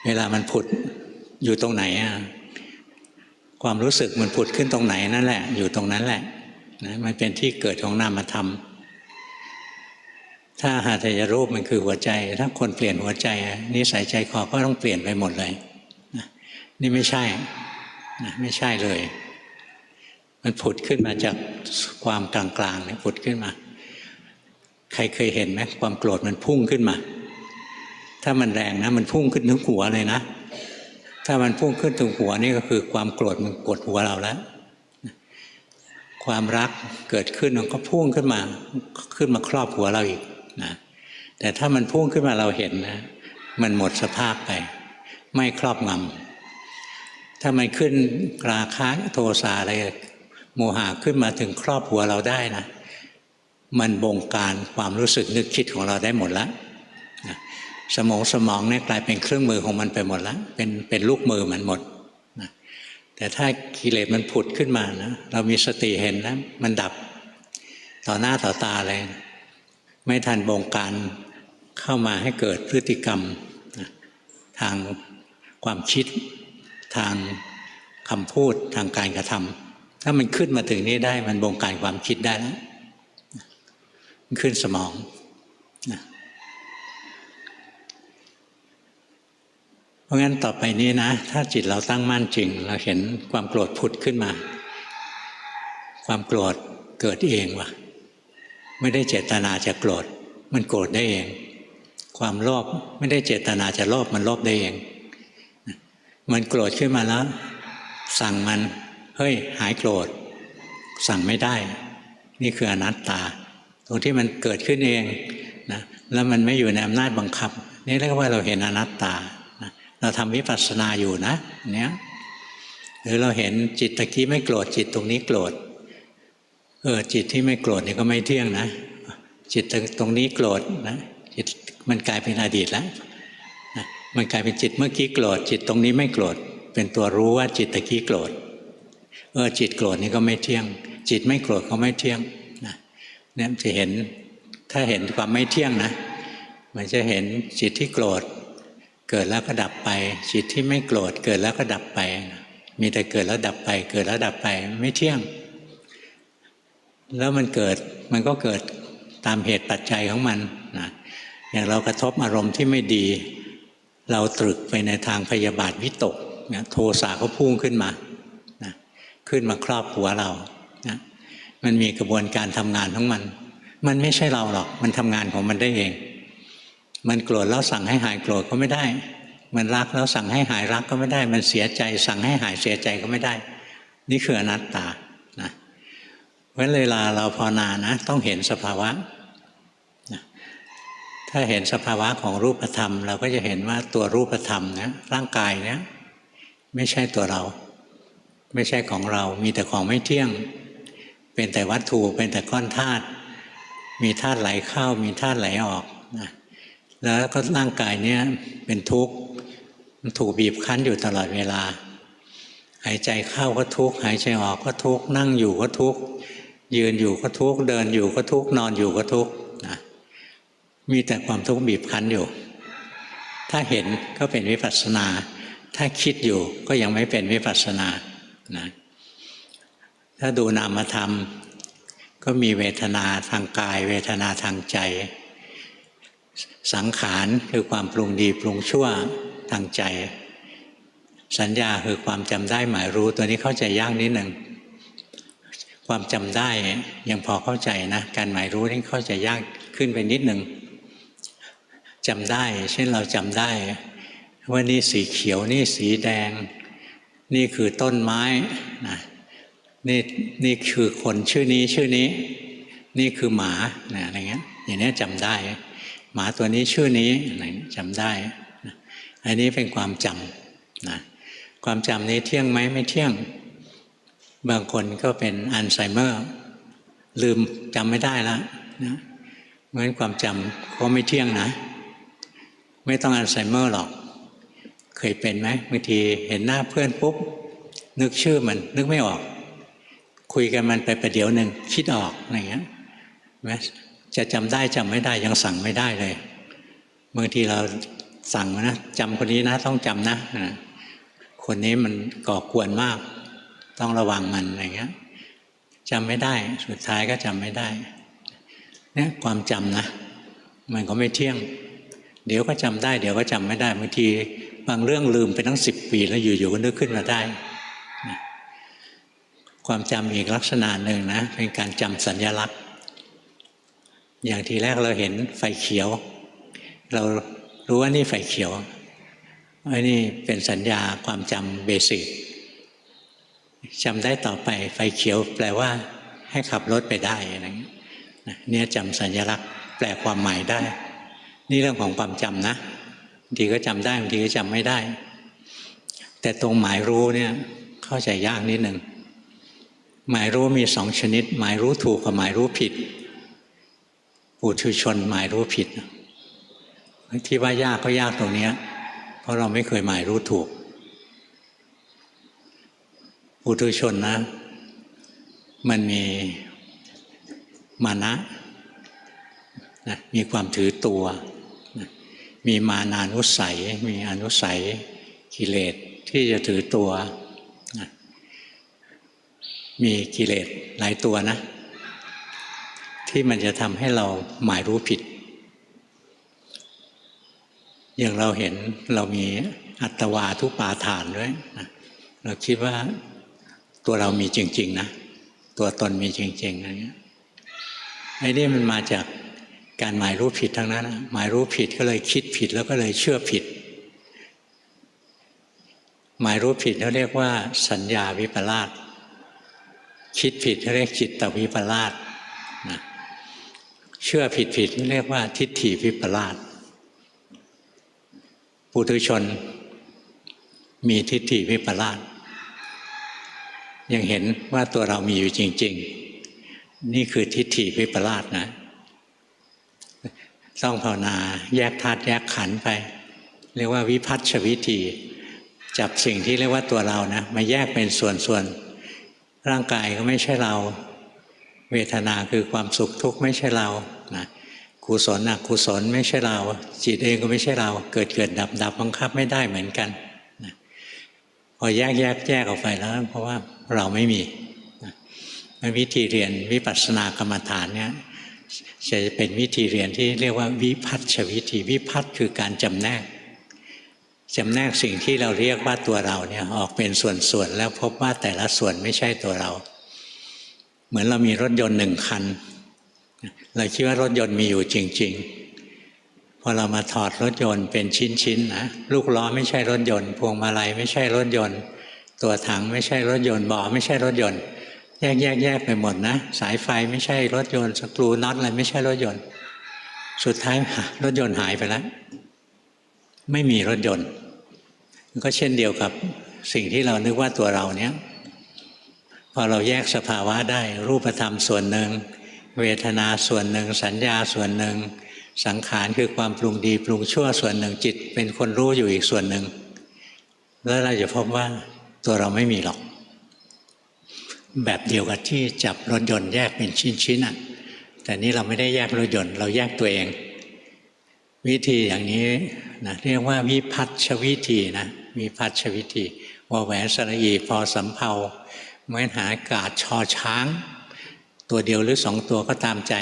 เวลามันผุดอยู่ตรงไหนความรู้สึกมันผุดขึ้นตรงไหนนั่นแหละอยู่ตรงนั้นแหละนะมันเป็นที่เกิดของนามธรรมถ้าหัตถยรูปมันคือหัวใจถ้าคนเปลี่ยนหัวใจนิสัยใจคอก็ต้องเปลี่ยนไปหมดเลยนะนี่ไม่ใช่นะไม่ใช่เลยมันผุดขึ้นมาจากความกลางๆเนี่ยผุดขึ้นมาใครเคยเห็นไหมความโกรธมันพุ่งขึ้นมาถ้ามันแรงนะมันพุ่งขึ้นถึงหัวเลยนะถ้ามันพุ่งขึ้นถึงหัวนี่ก็คือความโกรธมันกดหัวเราแล้วความรักเกิดขึ้นมันก็พุ่งขึ้นมาครอบหัวเราอีกนะแต่ถ้ามันพุ่งขึ้นมาเราเห็นนะมันหมดสภาพไปไม่ครอบงำถ้ามันขึ้นราคะโทสะอะไรโมหะขึ้นมาถึงครอบหัวเราได้นะ มันบงการความรู้สึกนึกคิดของเราได้หมดแล้วสมองเนี่ยกลายเป็นเครื่องมือของมันไปหมดแล้วเป็นลูกมือมันหมดนะแต่ถ้ากิเลสมันผุดขึ้นมานะเรามีสติเห็นนะมันดับต่อหน้าต่อตาเลยไม่ทันบงการเข้ามาให้เกิดพฤติกรรมนะทางความคิดทางคำพูดทางการกระทำถ้ามันขึ้นมาถึงนี้ได้มันบงการความคิดได้แล้วมันขึ้นสมองนะเพราะงั้นต่อไปนี้นะถ้าจิตเราตั้งมั่นจริงเราเห็นความโกรธผุดขึ้นมาความโกรธเกิดเองว่ะไม่ได้เจตนาจะโกรธมันโกรธได้เองความโลภไม่ได้เจตนาจะโลภมันโลภได้เองมันโกรธขึ้นมาแล้วสั่งมันเฮ้ยหายโกรธสั่งไม่ได้นี่คืออนัตตาตรงที่มันเกิดขึ้นเองนะแล้วมันไม่อยู่ในอำนาจบังคับนี่เรียกว่าเราเห็นอนัตตานะเราทำวิปัสสนาอยู่นะเนี้ยหรือเราเห็นจิตตะกี้ไม่โกรธจิตตรงนี้โกรธจิตที่ไม่โกรธนี่ก็ไม่เที่ยงนะจิตตรงนี้โกรธนะจิตมันกลายเป็นอดีตแล้วนะมันกลายเป็นจิตเมื่อกี้โกรธจิตตรงนี้ไม่โกรธเป็นตัวรู้ว่าจิตตะกี้โกรธจิตโกรธนี่ก็ไม่เที่ยงจิตไม่โกรธก็ไม่เที่ยงนะเนี่ยจะเห็นถ้าเห็นความไม่เที่ยงนะมันจะเห็นจิตที่โกรธเกิดแล้วก็ดับไปจิตที่ไม่โกรธเกิดแล้วก็ดับไปมีแต่เกิดแล้วดับไปเกิดแล้วดับไปไม่เที่ยงแล้วมันเกิดมันก็เกิดตามเหตุปัจจัยของมันนะอย่างเรากระทบอารมณ์ที่ไม่ดีเราตรึกไปในทางพยาบาทวิตกนะโทสะก็พุ่งขึ้นมานะขึ้นมาครอบหัวเรานะมันมีกระบวนการทำงานของมันมันไม่ใช่เราหรอกมันทำงานของมันได้เองมันโกรธแล้วสั่งให้หายโกรธก็ไม่ได้มันรักแล้วสั่งให้หายรักก็ไม่ได้มันเสียใจสั่งให้หายเสียใจก็ไม่ได้นี่คืออนัตตานะเพราะเวลาเราภาวนานะต้องเห็นสภาวะนะถ้าเห็นสภาวะของรูปธรรมเราก็จะเห็นว่าตัวรูปธรรมนะร่างกายเนี้ยไม่ใช่ตัวเราไม่ใช่ของเรามีแต่ของไม่เที่ยงเป็นแต่วัตถุเป็นแต่ก้อนธาตุมีธาตุไหลเข้ามีธาตุไหลออกนะแล้วก็ร่างกายเนี้ยเป็นทุกข์มันถูกบีบคั้นอยู่ตลอดเวลาหายใจเข้าก็ทุกข์หายใจออกก็ทุกข์นั่งอยู่ก็ทุกข์ยืนอยู่ก็ทุกข์เดินอยู่ก็ทุกข์นอนอยู่ก็ทุกข์นะมีแต่ความทุกข์บีบคั้นอยู่ถ้าเห็นก็เป็นวิปัสสนาถ้าคิดอยู่ก็ยังไม่เป็นวิปัสสนานะถ้าดูนามธรรมก็มีเวทนาทางกายเวทนาทางใจสังขารคือความปรุงดีปรุงชั่วทางใจสัญญาคือความจำได้หมายรู้ตัวนี้เข้าใจยากนิดหนึ่งความจำได้ยังพอเข้าใจนะการหมายรู้นี่เข้าใจยากขึ้นไปนิดหนึ่งจำได้เช่นเราจำได้ว่านี่สีเขียวนี่สีแดงนี่คือต้นไม้นะนี่คือคนชื่อนี้ชื่อนี้นี่คือหมานะอะไรเงี้ยอย่างนี้จำได้หมาตัวนี้ชื่อนี้อะไรจำได้นะอันนี้เป็นความจำนะความจำนี้เที่ยงไหมไม่เที่ยงบางคนก็เป็นอัลไซเมอร์ลืมจำไม่ได้แล้วนะเพราะฉะนั้นความจำก็ไม่เที่ยงนะไม่ต้องอัลไซเมอร์หรอกเคยเป็นไหมบางทีเห็นหน้าเพื่อนปุ๊บนึกชื่อมันนึกไม่ออกคุยกันมันไปประเดี๋ยวหนึ่งคิดออกอะไรเงี้ยจะจำได้จำไม่ได้ยังสั่งไม่ได้เลยบางทีเราสั่งนะจำคนนี้นะต้องจำนะคนนี้มันก่อกวนมากต้องระวังมันอะไรเงี้ยจำไม่ได้สุดท้ายก็จำไม่ได้เนี่ยความจำนะมันก็ไม่เที่ยงเดี๋ยวก็จำได้เดี๋ยวก็จำไม่ได้บางทีบางเรื่องลืมไปตั้ง10 ปีแล้วอยู่ๆก็นึกขึ้นมาได้ความจำอีกลักษณะหนึ่งนะเป็นการจำสัญลักษณ์อย่างทีแรกเราเห็นไฟเขียวเรารู้ว่านี่ไฟเขียวอันนี้เป็นสัญญาความจำเบสิกจำได้ต่อไปไฟเขียวแปลว่าให้ขับรถไปได้อะไรเงี้ยเนี่ยจำสัญลักษณ์แปลความหมายได้นี่เรื่องของความจำนะบางทีก็จำได้บางทีก็จำไม่ได้แต่ตรงหมายรู้เนี่ยเข้าใจยากนิดหนึ่งหมายรู้มี2 ชนิดหมายรู้ถูกกับหมายรู้ผิด ปุถุชนหมายรู้ผิดที่ว่ายากก็ยากตรงนี้เพราะเราไม่เคยหมายรู้ถูกปุถุชนนะมันมีมานะมีความถือตัวมีมานานุสัยมีอนุสัยกิเลสที่จะถือตัวมีกิเลสหลายตัวนะที่มันจะทำให้เราหมายรู้ผิดอย่างเราเห็นเรามีอัตวาทุปาทานด้วยนะเราคิดว่าตัวเรามีจริงๆนะตัวตนมีจริงๆอะไรเงี้ยไอ้นี่มันมาจากการหมายรู้ผิดทั้งนั้นนะหมายรู้ผิดก็เลยคิดผิดแล้วก็เลยเชื่อผิดหมายรู้ผิดเขาเรียกว่าสัญญาวิปลาสคิดผิดเขาเรียกจิตตวิปลาสนะเชื่อผิดเรียกว่าทิฏฐิวิปลาสปุถุชนมีทิฏฐิวิปลาสยังเห็นว่าตัวเรามีอยู่จริงๆนี่คือทิฏฐิวิปลาสนะต้องภาวนาแยกธาตุแยกขันธ์ไปเรียกว่าวิภัชชวิธีจับสิ่งที่เรียกว่าตัวเรานะมาแยกเป็นส่วนๆร่างกายก็ไม่ใช่เราเวทนาคือความสุขทุกข์ไม่ใช่เรานะกุศลอกุศลไม่ใช่เราจิตเองก็ไม่ใช่เราเกิดดับบังคับไม่ได้เหมือนกันนะพอแยกออกไปแล้วเพราะว่าเราไม่มีนะวิธีเรียนวิปัสสนากรรมฐานเนี่ยจะเป็นวิธีเรียนที่เรียกว่าวิภัชชวิธีวิภัชคือการจำแนกสิ่งที่เราเรียกว่าตัวเราเนี่ยออกเป็นส่วนๆแล้วพบว่าแต่ละส่วนไม่ใช่ตัวเราเหมือนเรามีรถยนต์1 คันเราคิดว่ารถยนต์มีอยู่จริงๆพอเรามาถอดรถยนต์เป็นชิ้นๆนะลูกล้อไม่ใช่รถยนต์พวงมาลัยไม่ใช่รถยนต์ตัวถังไม่ใช่รถยนต์เบาะไม่ใช่รถยนต์แยกไปหมดนะสายไฟไม่ใช่รถยนต์สกรูน็อตอะไรไม่ใช่รถยนต์สุดท้ายรถยนต์หายไปแล้วไม่มีรถยนต์ก็เช่นเดียวกับสิ่งที่เรานึกว่าตัวเราเนี้ยพอเราแยกสภาวะได้รูปธรรมส่วนหนึ่งเวทนาส่วนหนึ่งสัญญาส่วนหนึ่งสังขารคือความปรุงดีปรุงชั่วส่วนหนึ่งจิตเป็นคนรู้อยู่อีกส่วนหนึ่งแล้วเราจะพบว่าตัวเราไม่มีหรอกแบบเดียวกับที่จับรถยนต์แยกเป็นชิ้นๆอ่ะแต่นี่เราไม่ได้แยกรถยนต์เราแยกตัวเองวิธีอย่างนี้นะเรียกว่าวิภัชชวิธีนะวิภัชชวิธีวแหวนสระอีพอสำเภาไม้หากาศชอช้างตัวเดียวหรือ2 ตัวก็ตามใจ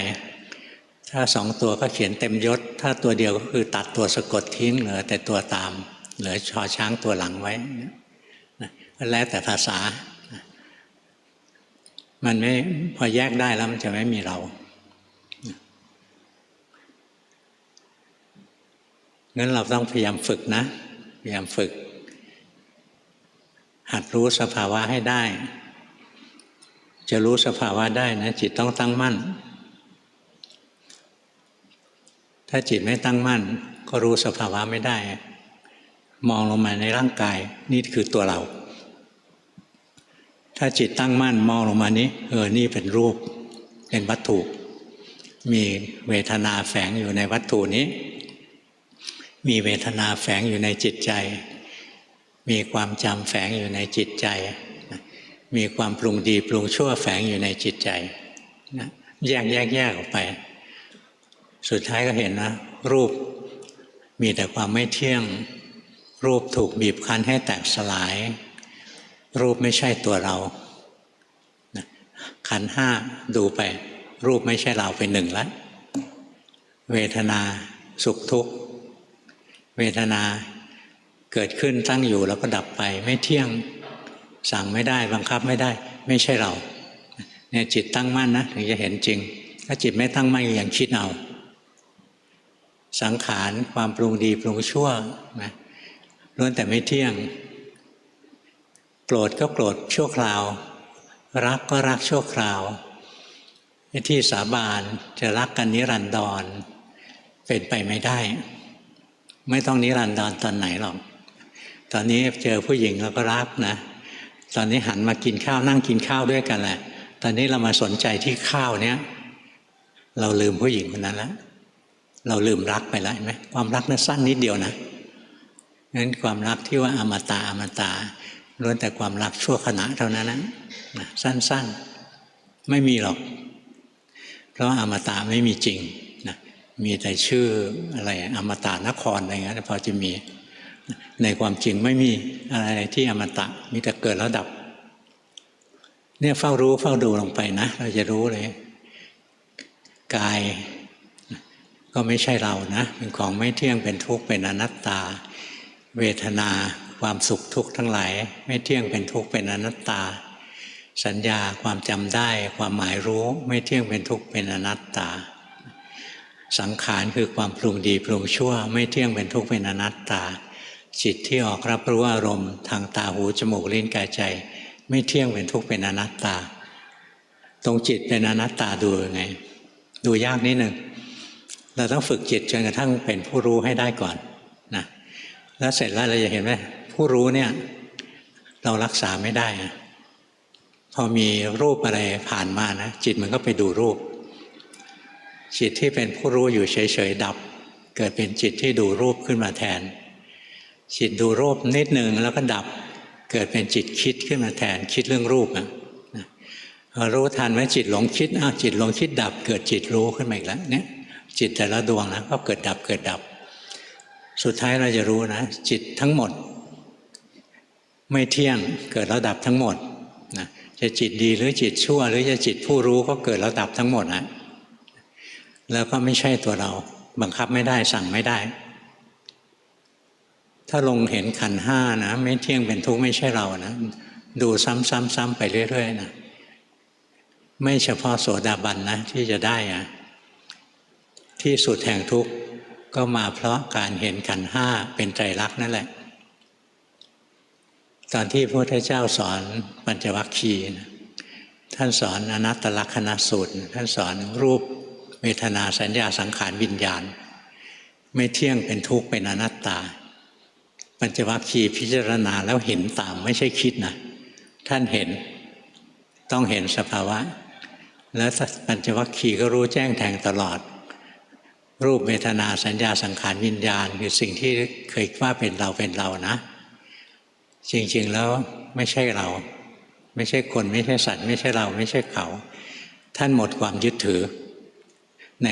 ถ้า2 ตัวก็เขียนเต็มยศถ้าตัวเดียวก็คือตัดตัวสะกดทิ้งเหลือแต่ตัวตามเหลือชอช้างตัวหลังไว้นะแล้วแต่ภาษามันไม่พอแยกได้แล้วมันจะไม่มีเรางั้นเราต้องพยายามฝึกนะพยายามฝึกหัดรู้สภาวะให้ได้จะรู้สภาวะได้นะจิตต้องตั้งมั่นถ้าจิตไม่ตั้งมั่นก็รู้สภาวะไม่ได้มองลงมาในร่างกายนี่คือตัวเราถ้าจิตตั้งมั่นมองลงมานี้นี่เป็นรูปเป็นวัตถุมีเวทนาแฝงอยู่ในวัตถุนี้มีเวทนาแฝงอยู่ในจิตใจมีความจำแฝงอยู่ในจิตใจมีความปรุงดีปรุงชั่วแฝงอยู่ในจิตใจแยกออกไปสุดท้ายก็เห็นนะรูปมีแต่ความไม่เที่ยงรูปถูกบีบคั้นให้แตกสลายรูปไม่ใช่ตัวเราขันธ์ห้าดูไปรูปไม่ใช่เราเป็น1แล้วเวทนาสุขทุกข์เวทนาเกิดขึ้นตั้งอยู่แล้วก็ดับไปไม่เที่ยงสั่งไม่ได้บังคับไม่ได้ไม่ใช่เราเนี่ยจิตตั้งมั่นนะถึงจะเห็นจริงถ้าจิตไม่ตั้งมั่นยังคิดเอาสังขารความปรุงดีปรุงชั่วนะล้วนแต่ไม่เที่ยงโกรธก็โกรธชั่วคราวรักก็รักชั่วคราวที่สาบานจะรักกันนิรันดรเป็นไปไม่ได้ไม่ต้องนิรันดรตอนไหนหรอกตอนนี้เจอผู้หญิงเราก็รักนะตอนนี้หันมากินข้าวนั่งกินข้าวด้วยกันแหละตอนนี้เรามาสนใจที่ข้าวเนี้ย เราลืมผู้หญิงคนนั้นแล้วเราลืมรักไปแล้วเห็นไหมความรักนั้นสั้นนิดเดียวนะงั้นความรักที่ว่าอมตะอมตะล้วนแต่ความรักชั่วขณะเท่านั้นนะสั้นๆไม่มีหรอกเพราะอมตะไม่มีจริงนะมีแต่ชื่ออะไรอมตะนครอะไรเงี้ยพอจะมีในความจริงไม่มีอะไรที่อมตะมีแต่เกิดแล้วดับเนี่ยเฝ้ารู้เฝ้าดูลงไปนะเราจะรู้เลยกายก็ไม่ใช่เรานะเป็นของไม่เที่ยงเป็นทุกข์เป็นอนัตตาเวทนาความสุขทุกข์ทั้งหลายไม่เที่ยงเป็นทุกข์เป็นอนัตตาสัญญาความจำได้ความหมายรู้ไม่เที่ยงเป็นทุกข์เป็นอนัตตาสังขารคือความปรุงดีปรุงชั่วไม่เที่ยงเป็นทุกข์เป็นอนัตตาจิตที่ออกรับรู้อารมณ์ทางตาหูจมูกลิ้นกายใจไม่เที่ยงเป็นทุกข์เป็นอนัตตาตรงจิตเป็นอนัตตาดูยังไงดูยากนิดหนึ่งเราต้องฝึกจิตจนกระทั่งเป็นผู้รู้ให้ได้ก่อนนะแล้วเสร็จแล้วเราจะเห็นไหมผู้รู้เนี่ยเรารักษาไม่ได้นะพอมีรูปอะไรผ่านมานะจิตมันก็ไปดูรูปจิตที่เป็นผู้รู้อยู่เฉยๆดับเกิดเป็นจิตที่ดูรูปขึ้นมาแทนจิตดูรูปนิดหนึ่งแล้วก็ดับเกิดเป็นจิตคิดขึ้นมาแทนคิดเรื่องรูปนะรู้ทันว่าจิตหลงคิดจิตหลงคิดดับเกิดจิตรู้ขึ้นมาอีกแล้วเนี่ยจิตแต่ละดวงนะก็เกิดดับเกิดดับสุดท้ายเราจะรู้นะจิตทั้งหมดไม่เที่ยงเกิดแล้วดับทั้งหมดนะจะจิตดีหรือจิตชั่วหรือจะจิตผู้รู้ก็เกิดแล้วดับทั้งหมดนะแล้วก็ไม่ใช่ตัวเราบังคับไม่ได้สั่งไม่ได้ถ้าลงเห็นขันธ์ห้านะไม่เที่ยงเป็นทุกข์ไม่ใช่เรานะดูซ้ำๆไปเรื่อยๆนะไม่เฉพาะโสดาบันนะที่จะได้ที่สุดแห่งทุกข์ก็มาเพราะการเห็นขันธ์ห้าเป็นไตรลักษณ์นั่นแหละตอนที่พระพุทธเจ้าสอนปัญจวัคคีย์ท่านสอนอนัตตลักขณสูตรท่านสอนรูปเวทนาสัญญาสังขารวิญญาณไม่เที่ยงเป็นทุกข์เป็นอนัตตาปัญจวัคคีย์พิจารณาแล้วเห็นตามไม่ใช่คิดนะท่านเห็นต้องเห็นสภาวะแล้วปัญจวัคคีย์ก็รู้แจ้งแทงตลอดรูปเวทนาสัญญาสังขารวิญญาณคือสิ่งที่เคยว่าเป็นเรานะจริงๆแล้วไม่ใช่เราไม่ใช่คนไม่ใช่สัตว์ไม่ใช่เราไม่ใช่เขาท่านหมดความยึดถือใน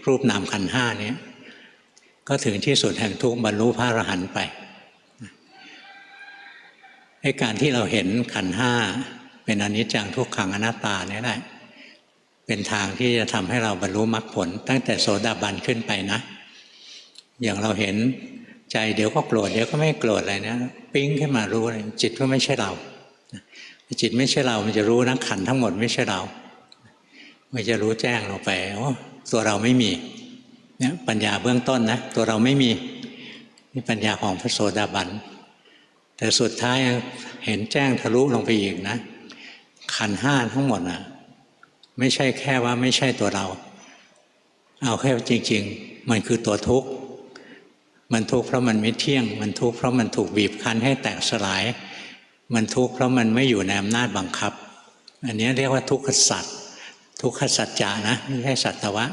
รูปนามขันธ์ห้านี้ก็ถึงที่สุดแห่งทุกข์บรรลุพระอรหันต์ไปให้การที่เราเห็นขันธ์ห้าเป็นอนิจจังทุกขังอนัตตาเนี่ยแหละเป็นทางที่จะทำให้เราบรรลุมรรคผลตั้งแต่โสดาบันขึ้นไปนะอย่างเราเห็นใจเดี๋ยวก็โกรธเดี๋ยวก็ไม่โกรธอะไรนะปิ๊งขึ้นมารู้เลยจิตก็ไม่ใช่เราจิตไม่ใช่เรามันจะรู้นะขันธ์ทั้งหมดไม่ใช่เรามันจะรู้แจ้งลงไปโอ้ตัวเราไม่มีเนี่ยปัญญาเบื้องต้นนะตัวเราไม่มีนี่ปัญญาของพระโสดาบันแต่สุดท้ายเห็นแจ้งทะลุลงไปอีกนะขันธ์ห้าทั้งหมดนะไม่ใช่แค่ว่าไม่ใช่ตัวเราเอาแค่จริงๆมันคือตัวทุกข์มันทุกข์เพราะมันไม่เที่ยงมันทุกข์เพราะมันถูกบีบคั้นให้แตกสลายมันทุกข์เพราะมันไม่อยู่ในอำนาจบังคับอันนี้เรียกว่าทุกขสัจทุกขสัจจะนะไม่ใช่สัตวะ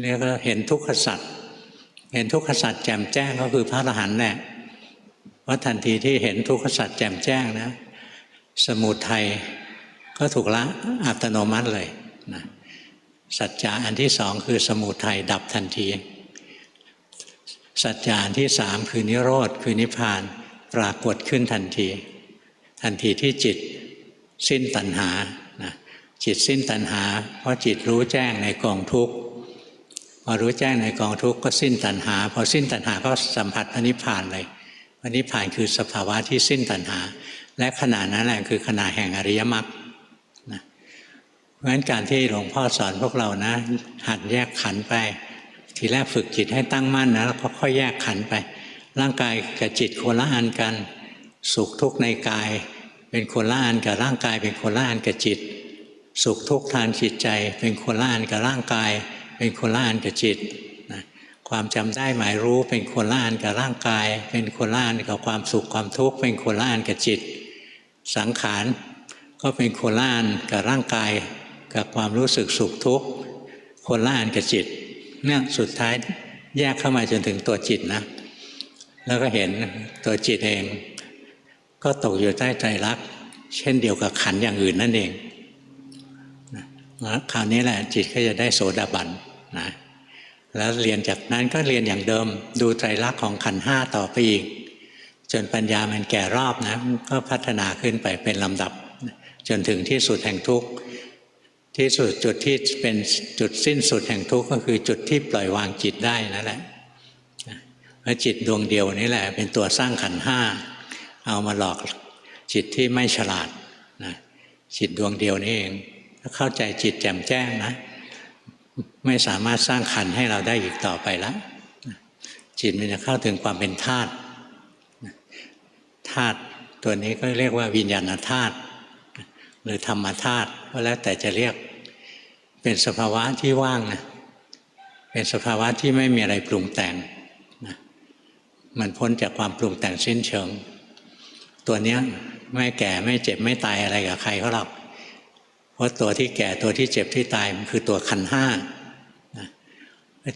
เรียกว่าเห็นทุกขสัจเห็นทุกขสัจแจ่มแจ้งก็คือพระอรหันต์แหละว่าทันทีที่เห็นทุกขสัจแจ่มแจ้งนะสมุทัยก็ถูกละอัตโนมัติเลยนะสัจจะอันที่สองคือสมุทัยดับทันทีสัจจะอันที่สามคือนิโรธคือนิพพานปรากฏขึ้นทันทีทันทีที่จิตสิ้นตัณหานะจิตสิ้นตัณหาเพราะจิตรู้แจ้งในกองทุกข์พอรู้แจ้งในกองทุกข์ก็สิ้นตัณหาพอสิ้นตัณหาก็สัมผัสพระนิพพานเลยพระนิพพานคือสภาวะที่สิ้นตัณหาและขณะนั้นแหละคือขณะแห่งอริยมรรคนะเพราะฉะนั้นการที่หลวงพ่อสอนพวกเรานะหัดแยกขันธ์ไปทีแรกฝึกจิตให้ตั้งมั่นนะแล้วค่อยๆแยกขันธ์ไปร่างกายกับจิตคนละอันกันสุขทุกข์ในกายเป็นคนละอันกับร่างกายเป็นคนละอันกับจิตสุขทุกข์ทางจิตใจเป็นคนละอันกับร่างกายเป็นคนละอันกับจิตนะความจำได้หมายรู้เป็นคนละอันกับร่างกายเป็นคนละอันกับความสุขความทุกข์เป็นคนละอันกับจิตสังขารก็เป็นคนละอันกับร่างกายกับความรู้สึกสุขทุกข์ คนละอันกับจิตเนี่ยสุดท้ายแยกเข้ามาจนถึงตัวจิตนะแล้วก็เห็นตัวจิตเองก็ตกอยู่ใต้ไตรลักษณ์เช่นเดียวกับขันธ์อย่างอื่นนั่นเองคราวนี้แหละจิตก็จะได้โสดาบันนะแล้วเรียนจากนั้นก็เรียนอย่างเดิมดูไตรลักษณ์ของขันธ์ห้าต่อไปอีกจนปัญญามันแก่รอบนะก็พัฒนาขึ้นไปเป็นลำดับจนถึงที่สุดแห่งทุกข์ที่สุดจุดที่เป็นจุดสิ้นสุดแห่งทุกข์ก็คือจุดที่ปล่อยวางจิตได้นั่นแหละเพราะจิตดวงเดียวนี้แหละเป็นตัวสร้างขันธ์ห้าเอามาหลอกจิตที่ไม่ฉลาดนะจิตดวงเดียวนี้เองถ้าเข้าใจจิตแจ่มแจ้งนะไม่สามารถสร้างขันธ์ให้เราได้อีกต่อไปแล้วจิตมันจะเข้าถึงความเป็นธาตุธาตุตัวนี้ก็เรียกว่าวิญญาณธาตุหรือธรรมธาตุก็แล้วแต่จะเรียกเป็นสภาวะที่ว่างนะเป็นสภาวะที่ไม่มีอะไรปรุงแต่งนะมันพ้นจากความปรุงแต่งสิ้นเชิงตัวเนี้ยไม่แก่ไม่เจ็บไม่ตายอะไรกับใครเขาหรอกเพราะตัวที่แก่ตัวที่เจ็บที่ตายมันคือตัวขันธ์ห้า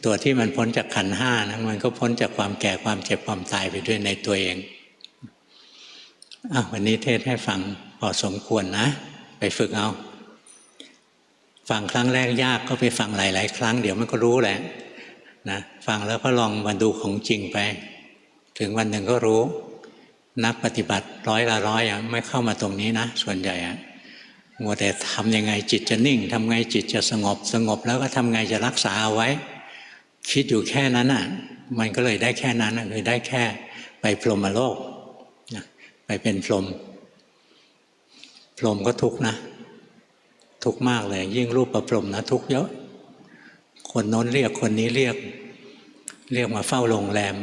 ตัวที่มันพ้นจากขันธ์ห้านะมันก็พ้นจากความแก่ความเจ็บความตายไปด้วยในตัวเองวันนี้เทศให้ฟังพอสมควรนะไปฝึกเอาฟังครั้งแรกยากก็ไปฟังหลายๆครั้งเดี๋ยวมันก็รู้แหละนะฟังแล้วก็ลองมาดูของจริงไปถึงวันหนึ่งก็รู้นักปฏิบัติ100 ไม่เข้ามาตรงนี้นะส่วนใหญ่มัวแต่ทำยังไงจิตจะนิ่งทำไงจิตจะสงบแล้วก็ทำไงจะรักษาเอาไว้คิดอยู่แค่นั้นมันก็เลยได้แค่นั้นคือได้แค่ไปพรหมโลกไปเป็นพรหมก็ทุกข์นะทุกข์มากเลยยิ่งรูปประพรหมนะทุกข์เยอะคนโน้นเรียกคนนี้เรียกมาเฝ้าโรงแรม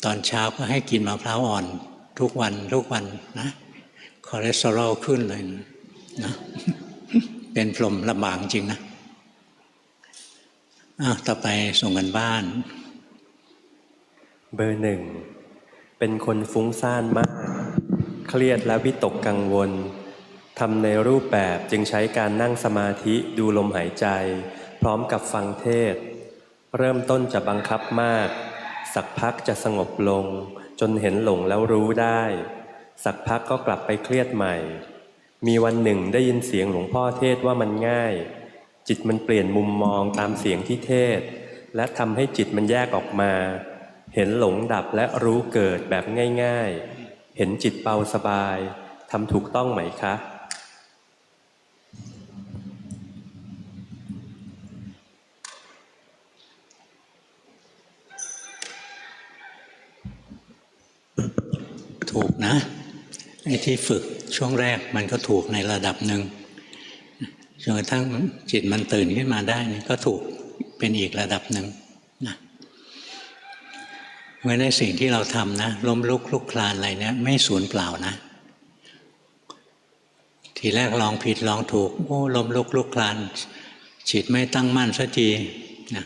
ตอนเช้าก็ให้กินมะพร้าวอ่อนทุกวันนะคอเลสเตอรอลขึ้นเลยนะเป็นพรหมลำบากจริงนะต่อไปส่งกันบ้านเบอร์ 1เป็นคนฟุ้งซ่านมากเครียดและวิตกกังวลทำในรูปแบบจึงใช้การนั่งสมาธิดูลมหายใจพร้อมกับฟังเทศน์เริ่มต้นจะบังคับมากสักพักจะสงบลงจนเห็นหลงแล้วรู้ได้สักพักก็กลับไปเครียดใหม่มีวันหนึ่งได้ยินเสียงหลวงพ่อเทศว่ามันง่ายจิตมันเปลี่ยนมุมมองตามเสียงที่เทศและทำให้จิตมันแยกออกมาเห็นหลงดับและรู้เกิดแบบง่ายๆเห็นจิตเบาสบายทำถูกต้องไหมคะถูกนะไอ้ที่ฝึกช่วงแรกมันก็ถูกในระดับหนึ่งจนกระทั่งจิตมันตื่นขึ้นมาได้นี่ก็ถูกเป็นอีกระดับหนึ่งนะเมื่อในสิ่งที่เราทำนะล้มลุกคลุกคลานอะไรเนี่ยไม่สูญเปล่านะทีแรกลองผิดลองถูกล้มลุกคลุกคลานจิตไม่ตั้งมั่นสักทีนะ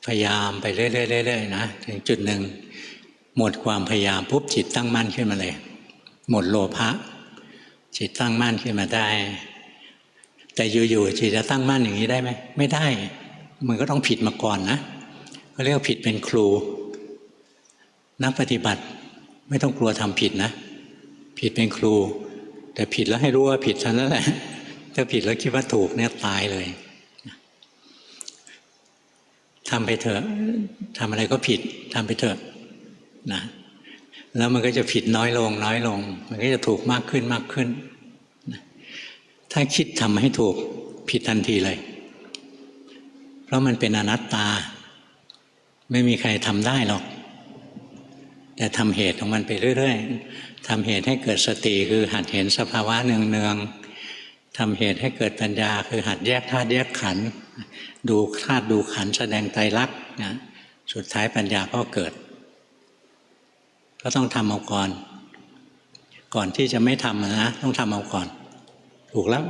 พยายามไปเรื่อยๆนะถึงจุดหนึ่งหมดความพยายามปุ๊บจิตตั้งมั่นขึ้นมาเลยหมดโลภะจิตตั้งมั่นขึ้นมาได้แต่อยู่ๆจิตจะตั้งมั่นอย่างนี้ได้ไหมไม่ได้มันก็ต้องผิดมาก่อนนะเขาเรียกว่าผิดเป็นครูนักปฏิบัติไม่ต้องกลัวทำผิดนะผิดเป็นครูแต่ผิดแล้วให้รู้ว่าผิดเท่านั้นแหละถ้าผิดแล้วคิดว่าถูกเนี่ยตายเลยทำไปเถอะทำอะไรก็ผิดทำไปเถอะนะแล้วมันก็จะผิดน้อยลงมันก็จะถูกมากขึ้นนะถ้าคิดทำให้ถูกผิดทันทีเลยเพราะมันเป็นอนัตตาไม่มีใครทำได้หรอกแต่ทำเหตุของมันไปเรื่อยๆทำเหตุให้เกิดสติคือหัดเห็นสภาวะเนืองๆทำเหตุให้เกิดปัญญาคือหัดแยกธาตุแยกขันธ์ดูธาตุดูขันธ์แสดงไตรลักษณ์นะสุดท้ายปัญญาก็เกิดก็ต้องทำเอาก่อนที่จะไม่ทำนะต้องทำเอาก่อนถูกแล้ว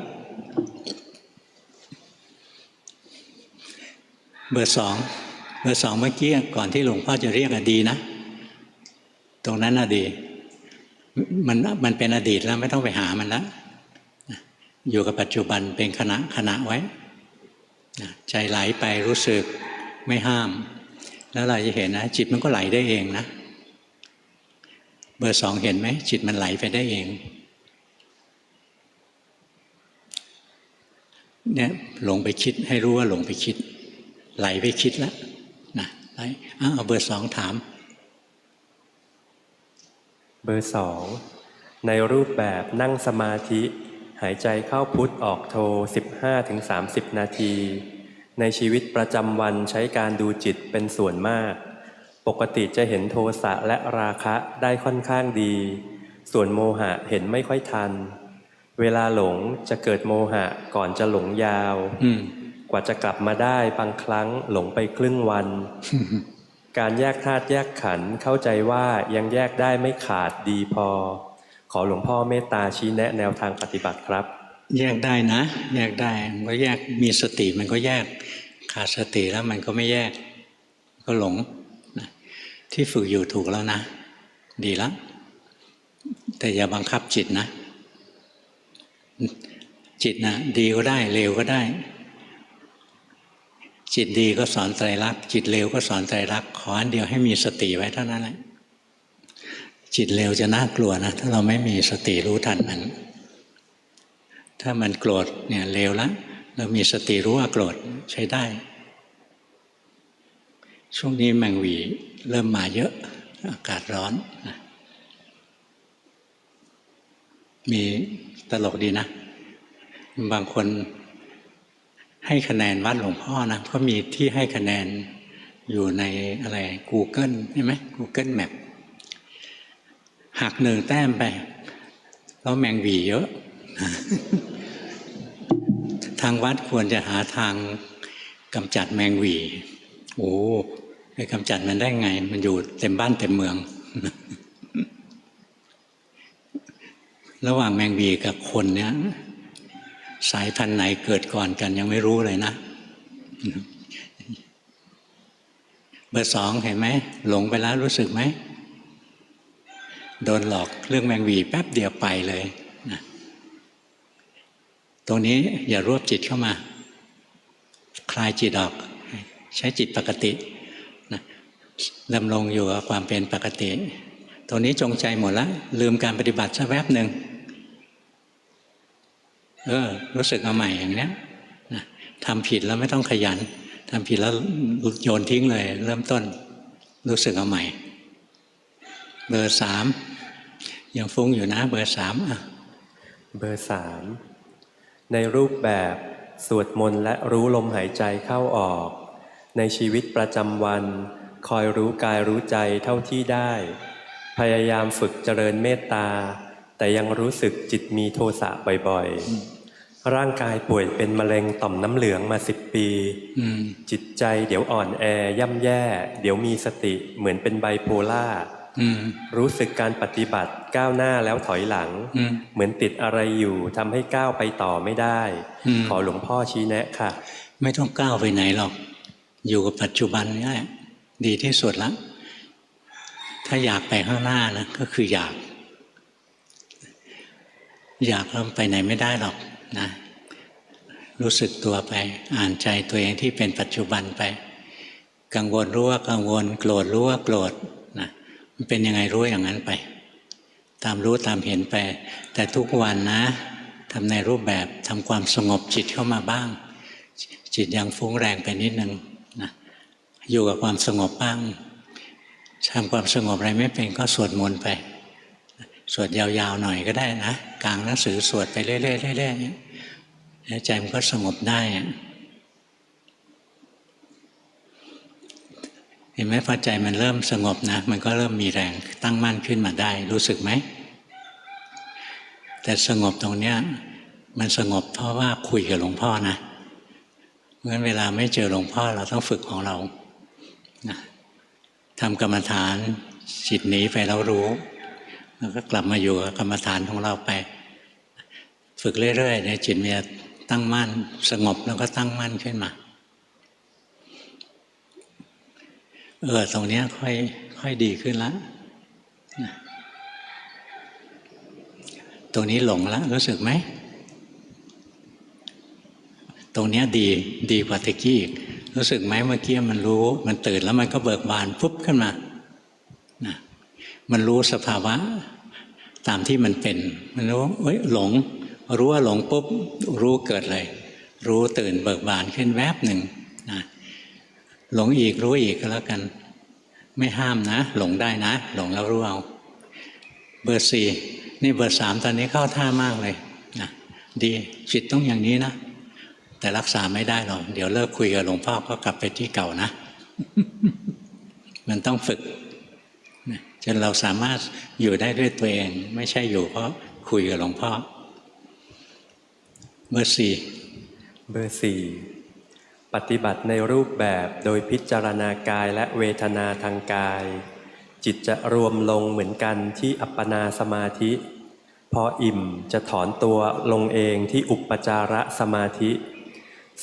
เบอร์สองเมื่อกี้ก่อนที่หลวงพ่อจะเรียกดีนะตรงนั้นดีมันเป็นอดีตแล้วไม่ต้องไปหามันแล้วอยู่กับปัจจุบันเป็นขณะไว้ ใจไหลไปรู้สึกไม่ห้าม แล้วเราจะเห็นนะจิตมันก็ไหลได้เองนะเบอร์สองเห็นไหมจิตมันไหลไปได้เองเนี่ยหลงไปคิดให้รู้ว่าหลงไปคิดไหลไปคิดแล้วนะไหลเอาเบอร์สองถามเบอร์สองในรูปแบบนั่งสมาธิหายใจเข้าพุทธออกโท 15-30 นาทีในชีวิตประจำวันใช้การดูจิตเป็นส่วนมากปกติจะเห็นโทสะและราคะได้ค่อนข้างดีส่วนโมหะเห็นไม่ค่อยทันเวลาหลงจะเกิดโมหะก่อนจะหลงยาวกว่าจะกลับมาได้บางครั้งหลงไปครึ่งวัน การแยกธาตุแยกขันธ์เข้าใจว่ายังแยกได้ไม่ขาดดีพอขอหลวงพ่อเมตตาชี้แนะแนวทางปฏิบัติครับแยกได้นะแยกได้มันก็แยกมีสติมันก็แยกขาดสติแล้วมันก็ไม่แยกก็หลงนะที่ฝึกอยู่ถูกแล้วนะดีแล้วแต่อย่าบังคับจิตนะจิตนะดีก็ได้เลวก็ได้จิตดีก็สอนไตรลักษณ์จิตเลวก็สอนไตรลักษณ์ขออันเดียวให้มีสติไว้เท่านั้นแหละจิตเลวจะน่ากลัวนะถ้าเราไม่มีสติรู้ทันมันถ้ามันโกรธเนี่ยเลวแล้วเรามีสติรู้ว่าโกรธใช้ได้ช่วงนี้แมงหวีเริ่มมาเยอะอากาศร้อนนะมีตลกดีนะบางคนให้คะแนนวัดหลวงพ่อนะเพราะมีที่ให้คะแนนอยู่ในอะไร Google ใช่ไหม Google Map หัก1 แต้มไปแล้วแมงหวีเยอะ ทางวัดควรจะหาทางกำจัดแมงหวีโอ้ไปกำจัดมันได้ไงมันอยู่เต็มบ้านเต็มเมือง ระหว่างแมงหวีกับคนเนี่ยสายพันธุ์ไหนเกิดก่อนกันยังไม่รู้เลยนะเบอร์สองเห็นไหมหลงไปแล้วรู้สึกไหมโดนหลอกเรื่องแมงหวีแป๊บเดียวไปเลยนะตรงนี้อย่ารวบจิตเข้ามาคลายจิตออกใช้จิตปกตินะดำรงอยู่กับความเป็นปกติตรงนี้จงใจหมดแล้วลืมการปฏิบัติสักแวบหนึ่งรู้สึกเอาใหม่อย่างเนี้ยนะทำผิดแล้วไม่ต้องขยันทำผิดแล้วโยนทิ้งเลยเริ่มต้นรู้สึกเอาใหม่เบอร์สามยังฟุ้งอยู่นะเบอร์สามเบอร์สามในรูปแบบสวดมนต์และรู้ลมหายใจเข้าออกในชีวิตประจำวันคอยรู้กายรู้ใจเท่าที่ได้พยายามฝึกเจริญเมตตาแต่ยังรู้สึกจิตมีโทสะบ่อยๆร่างกายป่วยเป็นมะเร็งต่อมน้ำเหลืองมา10 ปีจิตใจเดี๋ยวอ่อนแอย่ำแย่เดี๋ยวมีสติเหมือนเป็นไบโพล่ารู้สึกการปฏิบัติก้าวหน้าแล้วถอยหลังเหมือนติดอะไรอยู่ทำให้ก้าวไปต่อไม่ได้ขอหลวงพ่อชี้แนะค่ะไม่ต้องก้าวไปไหนหรอกอยู่กับปัจจุบันนี่แหละดีที่สุดแล้วถ้าอยากไปข้างหน้านะก็คืออยากแล้วไปไหนไม่ได้หรอกนะรู้สึกตัวไปอ่านใจตัวเองที่เป็นปัจจุบันไปกังวลรู้ว่ากังวลโกรธรู้ว่าโกรธนะมันเป็นยังไงรู้อย่างนั้นไปตามรู้ตามเห็นไปแต่ทุกวันนะทำในรูปแบบทำความสงบจิตเข้ามาบ้างจิตยังฟุ้งแรงไปนิดนึงนะอยู่กับความสงบบ้างทำความสงบอะไรไม่เป็นก็สวดมนต์ไปสวดยาวๆหน่อยก็ได้นะกลางหนังสือสวดไปเรื่อยๆเรื่อยๆใจมันก็สงบได้เห็นไหมพอใจมันเริ่มสงบนะมันก็เริ่มมีแรงตั้งมั่นขึ้นมาได้รู้สึกไหมแต่สงบตรงเนี้ยมันสงบเพราะว่าคุยกับหลวงพ่อนะงั้นเวลาไม่เจอหลวงพ่อเราต้องฝึกของเรานะทำกรรมฐานจิตหนีไปแล้วรู้แล้วก็กลับมาอยู่กับกรรมฐานของเราไปฝึกเรื่อยๆเนี่ยจิตมันจะตั้งมั่นสงบแล้วก็ตั้งมั่นขึ้นมาตรงนี้ค่อยดีขึ้นแล้วตรงนี้หลงแล้วรู้สึกไหม ตรงเนี้ยดีกว่าตะกี้อีกรู้สึกไหมเมื่อกี้มันรู้มันตื่นแล้วมันก็เบิกบานปุ๊บขึ้นมานะมันรู้สภาวะตามที่มันเป็นมันรู้หลงรู้ว่าหลงปุ๊บรู้เกิดเลยรู้ตื่นเบิกบานขึ้นแวบหนึ่งนะหลงอีกรู้อีกก็แล้วกันไม่ห้ามนะหลงได้นะหลงแล้วรู้เอาเบอร์สี่นี่เบอร์สามตอนนี้เข้าท่ามากเลยนะดีจิตต้องอย่างนี้นะแต่รักษาไม่ได้หรอกเดี๋ยวเลิกคุยกับหลวงพ่อก็กลับไปที่เก่านะ มันต้องฝึกจนเราสามารถอยู่ได้ด้วยตัวเองไม่ใช่อยู่เพราะคุยกับหลวงพ่อเบอร์สี่เบอร์สี่ปฏิบัติในรูปแบบโดยพิจารณากายและเวทนาทางกายจิตจะรวมลงเหมือนกันที่อัปปนาสมาธิพออิ่มจะถอนตัวลงเองที่อุปจารสมาธิ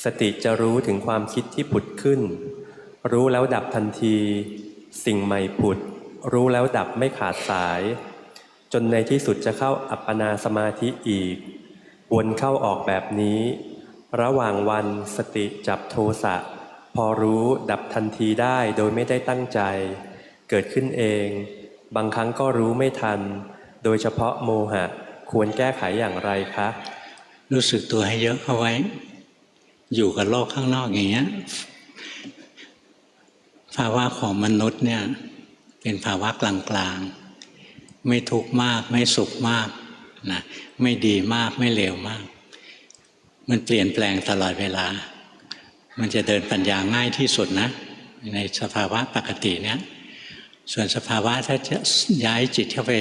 สติจะรู้ถึงความคิดที่ผุดขึ้นรู้แล้วดับทันทีสิ่งใหม่ผุดรู้แล้วดับไม่ขาดสายจนในที่สุดจะเข้าอัปปนาสมาธิอีกวนเข้าออกแบบนี้ระหว่างวันสติจับโทสะพอรู้ดับทันทีได้โดยไม่ได้ตั้งใจเกิดขึ้นเองบางครั้งก็รู้ไม่ทันโดยเฉพาะโมหะควรแก้ไขอย่างไรคะรู้สึกตัวให้เยอะเข้าไว้อยู่กับโลกข้างนอกอย่างเงี้ยภาวะของมนุษย์เนี่ยเป็นภาวะกลางๆไม่ทุกข์มากไม่สุขมากนะไม่ดีมากไม่เลวมากมันเปลี่ยนแปลงตลอดเวลามันจะเดินปัญญาง่ายที่สุดนะในสภาวะปกติเนี้ยส่วนสภาวะถ้าจะย้ายจิตเข้าไป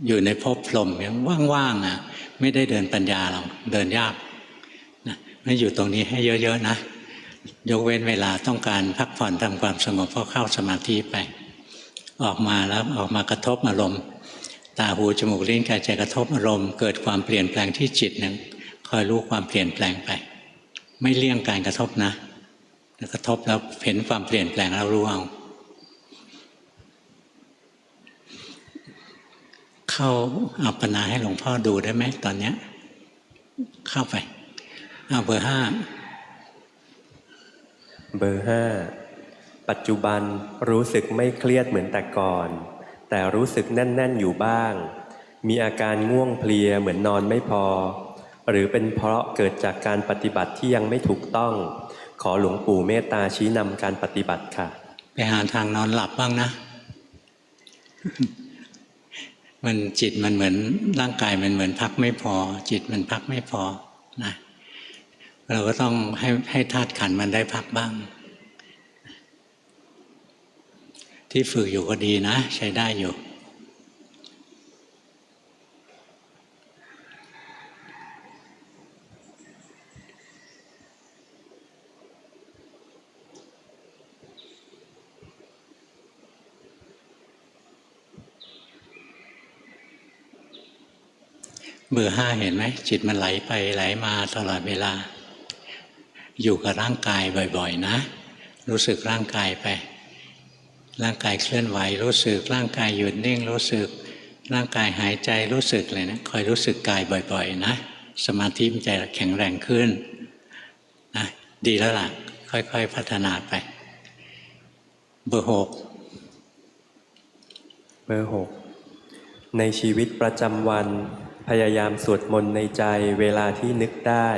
อยู่ในภพพรหมอย่างว่างๆอ่ะไม่ได้เดินปัญญาหรอกเดินยากนะไม่อยู่ตรงนี้ให้เยอะๆนะยกเว้นเวลาต้องการพักผ่อนทำความสงบก็เข้าสมาธิไปออกมาแล้วออกมากระทบอารมณ์ตาหูจมูกลิ้นกายใจกระทบอารมณ์เกิดความเปลี่ยนแปลงที่จิตนึงคอยรู้ความเปลี่ยนแปลงไปไม่เลี่ยงการกระทบนะกระทบแล้วเห็นความเปลี่ยนแปลงแล้วรู้เอาเข้าอัปปนาให้หลวงพ่อดูได้ไหมตอนเนี้ยเข้าไปเอาเบอร์ห้าเบอร์ห้าปัจจุบันรู้สึกไม่เครียดเหมือนแต่ก่อนแต่รู้สึกแน่นๆอยู่บ้างมีอาการง่วงเพลียเหมือนนอนไม่พอหรือเป็นเพราะเกิดจากการปฏิบัติที่ยังไม่ถูกต้องขอหลวงปู่เมตตาชี้นำการปฏิบัติค่ะไปหาทางนอนหลับบ้างนะมันจิตมันเหมือนร่างกายมันเหมือนพักไม่พอจิตมันพักไม่พอนะเราก็ต้องให้ธาตุขันธ์มันได้พักบ้างที่ฝึกอยู่ก็ดีนะใช้ได้อยู่เบอร์ห้าเห็นไหมจิตมันไหลไปไหลมาตลอดเวลาอยู่กับร่างกายบ่อยๆนะรู้สึกร่างกายไปร่างกายเคลื่อนไหวรู้สึกร่างกายหยุดนิ่งรู้สึกร่างกายหายใจรู้สึกเลยนะคอยรู้สึกกายบ่อยๆนะสมาธิมันจะแข็งแรงขึ้นนะดีแล้วล่ะค่อยๆพัฒนาไปเบอร์หกในชีวิตประจำวันพยายามสวดมนต์ในใจเวลาที่นึกได้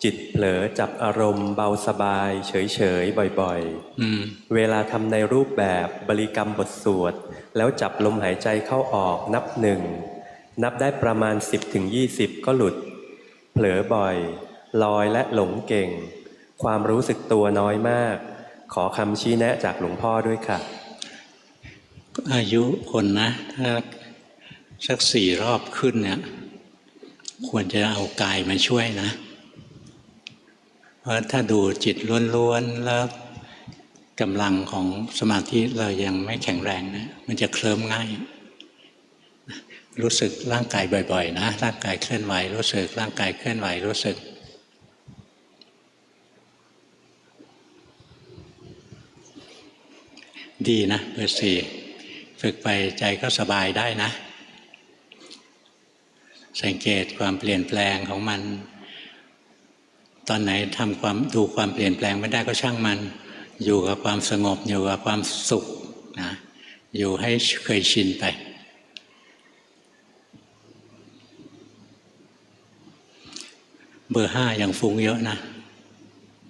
จิตเผลอจับอารมณ์เบาสบายเฉยๆบ่อยๆเวลาทำในรูปแบบบริกรรมบทสวดแล้วจับลมหายใจเข้าออกนับหนึ่งนับได้ประมาณ10-20ก็หลุดเผลอบ่อยลอยและหลงเก่งความรู้สึกตัวน้อยมากขอคำชี้แนะจากหลวงพ่อด้วยค่ะอายุคนนะถ้าสัก4 รอบขึ้นเนี่ยควรจะเอากายมาช่วยนะเพราะถ้าดูจิตล้วนๆแล้วกำลังของสมาธิเรายังไม่แข็งแรงนะมันจะเคลิ้มง่ายรู้สึกร่างกายบ่อยๆนะร่างกายเคลื่อนไหวรู้สึกร่างกายเคลื่อนไหวรู้สึกดีนะเบอร์สี่ฝึกไปใจก็สบายได้นะสังเกตความเปลี่ยนแปลงของมัน ตอนไหนทำดูความเปลี่ยนแปลงไม่ได้ก็ช่างมันอยู่กับความสงบอยู่กับความสุขนะอยู่ให้เคยชินไปเบอร์5ยังฟุ้งเยอะนะ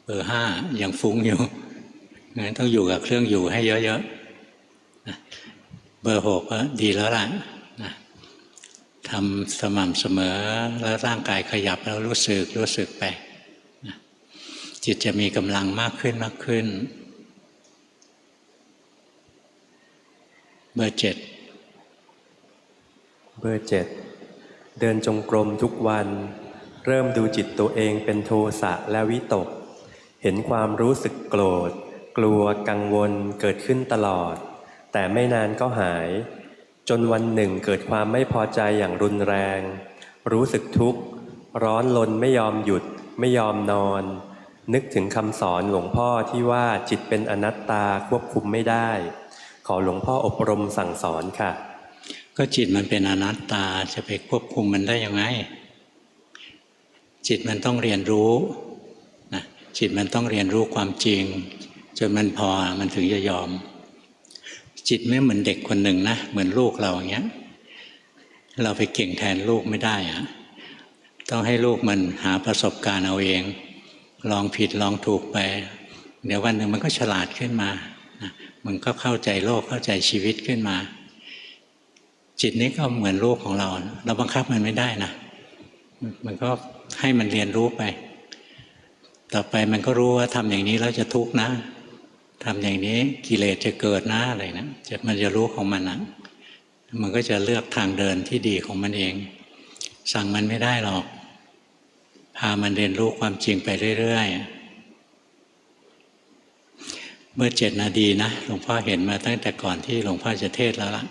เบอร์5ยังฟุ้งอยู่งั้นต้องอยู่กับเครื่องอยู่ให้เยอะๆนะเบอร์6ก็ดีแล้วล่ะนะทำสม่ำเสมอแล้วร่างกายขยับแล้วรู้สึกไปนะจิตจะมีกำลังมากขึ้นเบอร์7เดินจงกรมทุกวันเริ่มดูจิตตัวเองเป็นโทสะและวิตกเห็นความรู้สึกโกรธกลัวกังวลเกิดขึ้นตลอดแต่ไม่นานก็หายจนวันหนึ่งเกิดความไม่พอใจอย่างรุนแรงรู้สึกทุกข์ร้อนรนไม่ยอมหยุดไม่ยอมนอนนึกถึงคำสอนหลวงพ่อที่ว่าจิตเป็นอนัตตาควบคุมไม่ได้ขอหลวงพ่ออบรมสั่งสอนค่ะก็จิตมันเป็นอนัตตาจะไปควบคุมมันได้ยังไงจิตมันต้องเรียนรู้นะจิตมันต้องเรียนรู้ความจริงจนมันพอมันถึงจะยอมจิตไม่เหมือนเด็กคนหนึ่งนะเหมือนลูกเราอย่างเงี้ยเราไปเก่งแทนลูกไม่ได้อะต้องให้ลูกมันหาประสบการณ์เอาเองลองผิดลองถูกไปเดี๋ยววันหนึ่งมันก็ฉลาดขึ้นมามันก็เข้าใจโลกเข้าใจชีวิตขึ้นมาจิตนี้ก็เหมือนลูกของเราบังคับมันไม่ได้นะมันก็ให้มันเรียนรู้ไปต่อไปมันก็รู้ว่าทำอย่างนี้แล้วจะทุกข์นะทำอย่างนี้กิเลสจะเกิดนะอะไรนะมันจะรู้ของมันนะมันก็จะเลือกทางเดินที่ดีของมันเองสั่งมันไม่ได้หรอกพามันเรียนรู้ความจริงไปเรื่อยๆเมื่อ7 นาทีนะหลวงพ่อเห็นมาตั้งแต่ก่อนที่หลวงพ่อจะเทศแล้วล่ะ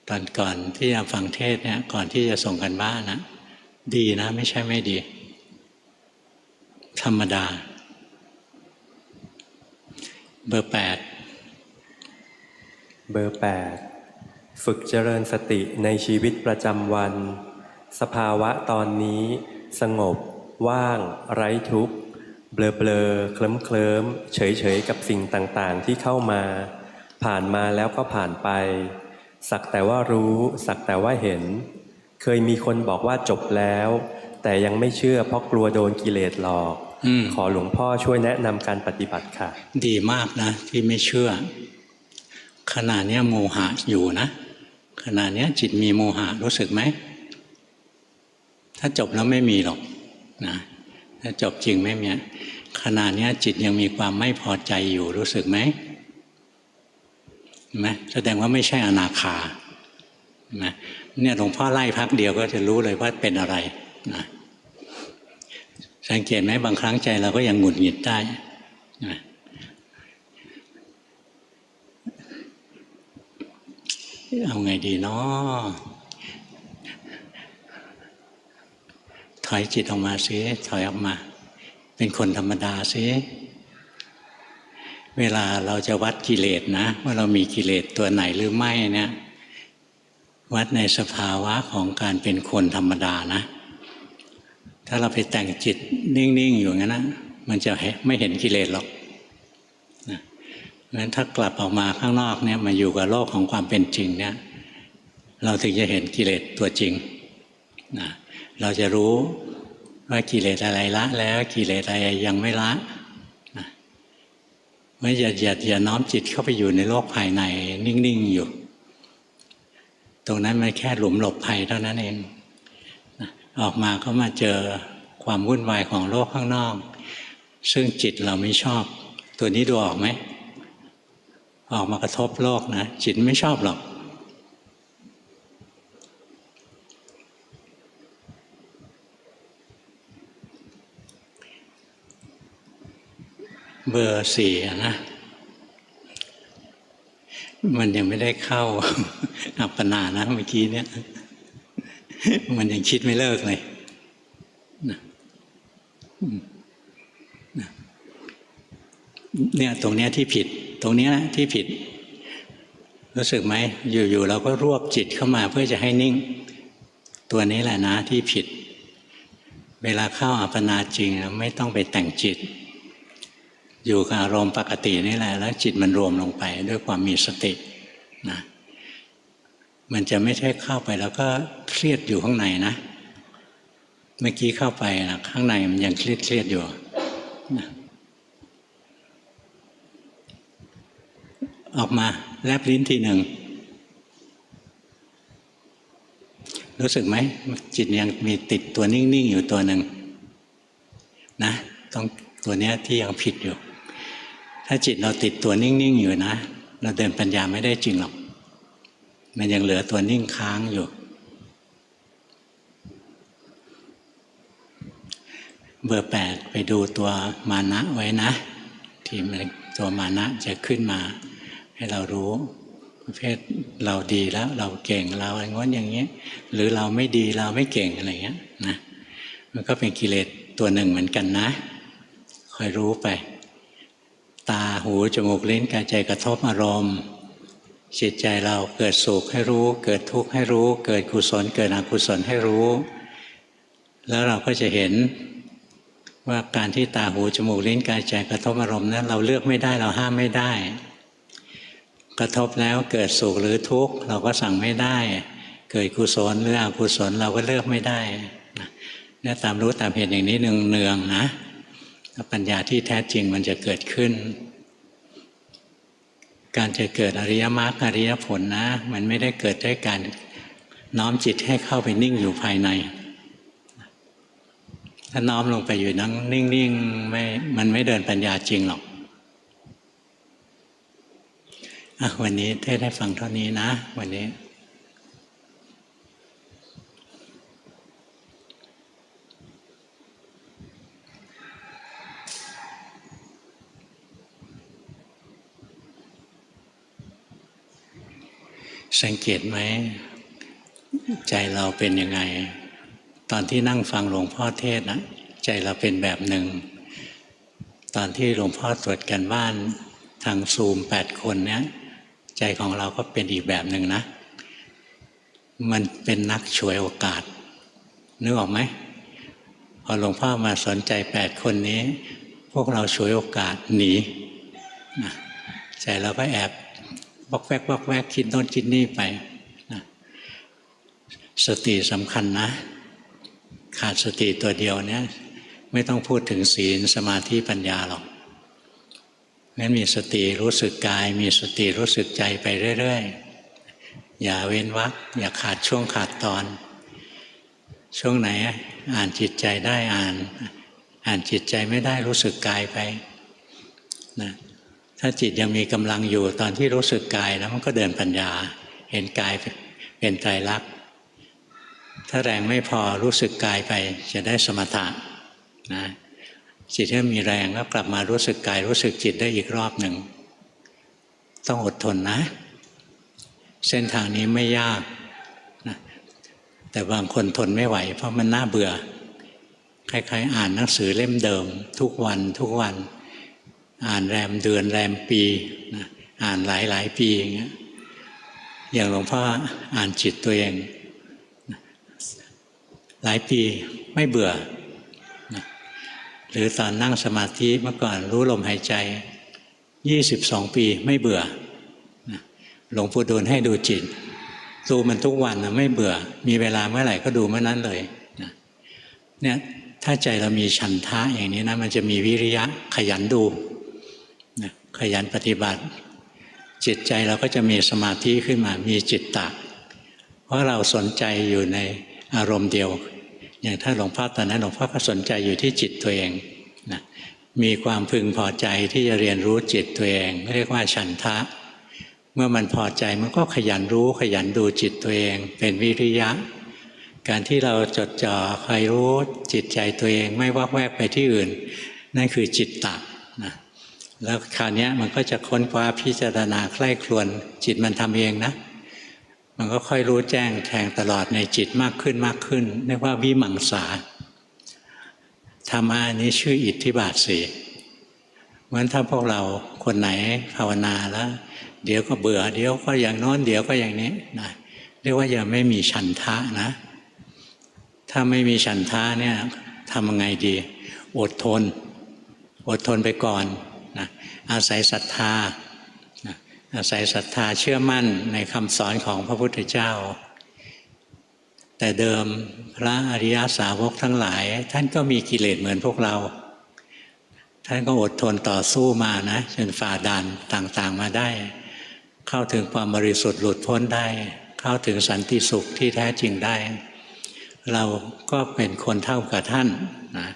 ตอนก่อนที่จะฟังเทศเนี่ยก่อนที่จะส่งกันบ้านนะดีนะไม่ใช่ไม่ดีธรรมดาเบอร์8ฝึกเจริญสติในชีวิตประจำวันสภาวะตอนนี้สงบว่างไร้ทุกข์เบลอเคลิ้มเฉยกับสิ่งต่างๆที่เข้ามาผ่านมาแล้วก็ผ่านไปสักแต่ว่ารู้สักแต่ว่าเห็นเคยมีคนบอกว่าจบแล้วแต่ยังไม่เชื่อเพราะกลัวโดนกิเลสหลอกขอหลวงพ่อช่วยแนะนำการปฏิบัติค่ะดีมากนะที่ไม่เชื่อขณะนี้โมหะอยู่นะขณะนี้จิตมีโมหะรู้สึกไหมถ้าจบแล้วไม่มีหรอกนะถ้าจบจริงไม่มีขณะนี้จิตยังมีความไม่พอใจอยู่รู้สึกไหมแสดงว่าไม่ใช่อนาคาเนี่ยหลวงพ่อไล่พักเดียวก็จะรู้เลยว่าเป็นอะไรนะสังเกตไหมบางครั้งใจเราก็ยังหงุดหงิดได้นะเอาไงดีเนาะถอยจิตออกมาสิถอยออกมาเป็นคนธรรมดาสิเวลาเราจะวัดกิเลสนะว่าเรามีกิเลสตัวไหนหรือไม่เนี่ยวัดในสภาวะของการเป็นคนธรรมดานะถ้าเราไปแต่งจิตนิ่งๆอยู่งั้นนะมันจะไม่เห็นกิเลสหรอกนะเพราะฉะนั้นถ้ากลับออกมาข้างนอกเนี่ยมาอยู่กับโลกของความเป็นจริงเนี่ยเราถึงจะเห็นกิเลสตัวจริงนะเราจะรู้ว่ากิเลสอะไรละแล้วกิเลสอะไรยังไม่ละนะไม่อย่าน้อมจิตเข้าไปอยู่ในโลกภายในนิ่งๆอยู่ตรงนั้นมันแค่หลุมหลบภัยเท่านั้นเองออกมาก็มาเจอความวุ่นวายของโลกข้างนอกซึ่งจิตเราไม่ชอบตัวนี้ดูออกไหมออกมากระทบโลกนะจิตไม่ชอบหรอกเบอร์4นะมันยังไม่ได้เข้าอัปปนานะเมื่อกี้เนี่ยมันยังคิดไม่เลิกเลยเนี่ยตรงเนี้ยที่ผิดตรงเนี้ยนะที่ผิดรู้สึกไหมอยู่ๆเราก็รวบจิตเข้ามาเพื่อจะให้นิ่งตัวนี้แหละนะที่ผิด เวลาเข้าอัปปนาจริงไม่ต้องไปแต่งจิตอยู่กับอารมณ์ปกตินี่แหละแล้วจิตมันรวมลงไปด้วยความมีสตินะมันจะไม่ใช่เข้าไปแล้วก็เครียดอยู่ข้างในนะเมื่อกี้เข้าไปนะข้างในมันยังเครียดอยู่นะออกมาแลบลิ้นทีหนึ่งรู้สึกไหมจิตยังมีติดตัวนิ่งๆอยู่ตัวหนึ่งนะต้องตัวเนี้ยที่ยังผิดอยู่ถ้าจิตเราติดตัวนิ่งๆอยู่นะเราเดินปัญญาไม่ได้จริงหรอกมันยังเหลือตัวนิ่งค้างอยู่เบอร์ 8ไปดูตัวมานะไว้นะที่ตัวมานะจะขึ้นมาให้เรารู้ประเภทเราดีแล้วเราเก่งเราอะไรง้นอย่างเงี้ยหรือเราไม่ดีเราไม่เก่งอะไรเงี้ยนะมันก็เป็นกิเลสตัวหนึ่งเหมือนกันนะคอยรู้ไปตาหูจมูกลิ้นกายใจกระทบอารมณ์จิตใจเราเกิดสุขให้รู้เกิดทุกข์ให้รู้เกิดกุศลเกิดอกุศลให้รู้แล้วเราก็จะเห็นว่าการที่ตาหูจมูกลิ้นกายใจกระทบอารมณ์นั้นเราเลือกไม่ได้เราห้ามไม่ได้กระทบแล้วเกิดสุขหรือทุกข์เราก็สั่งไม่ได้เกิดกุศลหรืออกุศลเราก็เลือกไม่ได้เนี่ยตามรู้ตามเห็นอย่างนี้เนืองๆนะปัญญาที่แท้จริงมันจะเกิดขึ้นการจะเกิดอริยมรรคอริยผลนะมันไม่ได้เกิดด้วยการน้อมจิตให้เข้าไปนิ่งอยู่ภายในถ้าน้อมลงไปอยู่นั่งนิ่งๆมันไม่เดินปัญญาจริงหรอกวันนี้ได้ฟังเท่านี้นะวันนี้สังเกตไหมใจเราเป็นยังไงตอนที่นั่งฟังหลวงพ่อเทศนะใจเราเป็นแบบหนึ่งตอนที่หลวงพ่อตรวจกันบ้านทางซูม8 คนเนี้ยใจของเราก็เป็นอีกแบบหนึ่งนะมันเป็นนักฉวยโอกาสนึกออกไหมพอหลวงพ่อมาสนใจ8 คนนี้พวกเราฉวยโอกาสหนีนะใจเราก็แอบบอกแวกคิดโน่นคิดนี่ไปนะสติสำคัญนะขาดสติตัวเดียวเนี่ยไม่ต้องพูดถึงศีลสมาธิปัญญาหรอกงั้นมีสติรู้สึกกายมีสติรู้สึกใจไปเรื่อยๆอย่าเว้นวรรคอย่าขาดช่วงขาดตอนช่วงไหนอ่านจิตใจได้อ่านจิตใจไม่ได้รู้สึกกายไปนะถ้าจิตยังมีกำลังอยู่ตอนที่รู้สึกกายแล้วมันก็เดินปัญญาเห็นกายเป็นไตรลักษณ์ถ้าแรงไม่พอรู้สึกกายไปจะได้สมถะนะจิตที่มีแรงก็กลับมารู้สึกกายรู้สึกจิตได้อีกรอบหนึ่งต้องอดทนนะเส้นทางนี้ไม่ยากนะแต่บางคนทนไม่ไหวเพราะมันน่าเบื่อคล้ายๆอ่านหนังสือเล่มเดิมทุกวันอ่านแรมเดือนแรมปีนะอ่านหลายปีอย่างเงี้ยอย่างหลวงพ่ออ่านจิตตัวเองหลายปีไม่เบื่อนะหรือตอนนั่งสมาธิเมื่อก่อนรู้ลมหายใจ22 ปีไม่เบื่อนะหลวงปู่ดูลให้ดูจิตดูมันทุกวันนะไม่เบื่อมีเวลาเมื่อไหร่ก็ดูเมื่อนั้นเลยนะเนี่ยถ้าใจเรามีฉันทะอย่างนี้นะมันจะมีวิริยะขยันดูนะขยันปฏิบัติจิตใจเราก็จะมีสมาธิขึ้นมามีจิตตะเพราะเราสนใจอยู่ในอารมณ์เดียวอย่างถ้าหลวงพ่อตอนนั้นหลวงพ่อก็สนใจอยู่ที่จิตตัวเองนะมีความพึงพอใจที่จะเรียนรู้จิตตัวเองเรียกว่าฉันทะเมื่อมันพอใจมันก็ขยันรู้ขยันดูจิตตัวเองเป็นวิริยะการที่เราจดจ่อคอยรู้จิตใจตัวเองไม่วอกแวกไปที่อื่นนั่นคือจิตตะนะแล้วคราวนี้มันก็จะค้นคว้าพิจารณาใคร่ครวญจิตมันทำเองนะมันก็ค่อยรู้แจ้งแทงตลอดในจิตมากขึ้นเรียกว่าวิมังสาธรรมะนี้ชื่ออิทธิบาท 4เหมือนถ้าพวกเราคนไหนภาวนาแล้วเดี๋ยวก็เบื่อเดี๋ยวก็อย่างโน้นเดี๋ยวก็อย่างนี้นะเรียกว่ายังไม่มีฉันทะนะถ้าไม่มีฉันทะเนี่ย ทำยังไงดี อดทนไปก่อนนะอาศัยศรัทธานะอาศัยศรัทธาเชื่อมั่นในคำสอนของพระพุทธเจ้าแต่เดิมพระอริยสาวกทั้งหลายท่านก็มีกิเลสเหมือนพวกเราท่านก็อดทนต่อสู้มานะจนฝ่าด่านต่างๆมาได้เข้าถึงความบริสุทธิ์หลุดพ้นได้เข้าถึงสันติสุขที่แท้จริงได้เราก็เป็นคนเท่ากับท่านนะ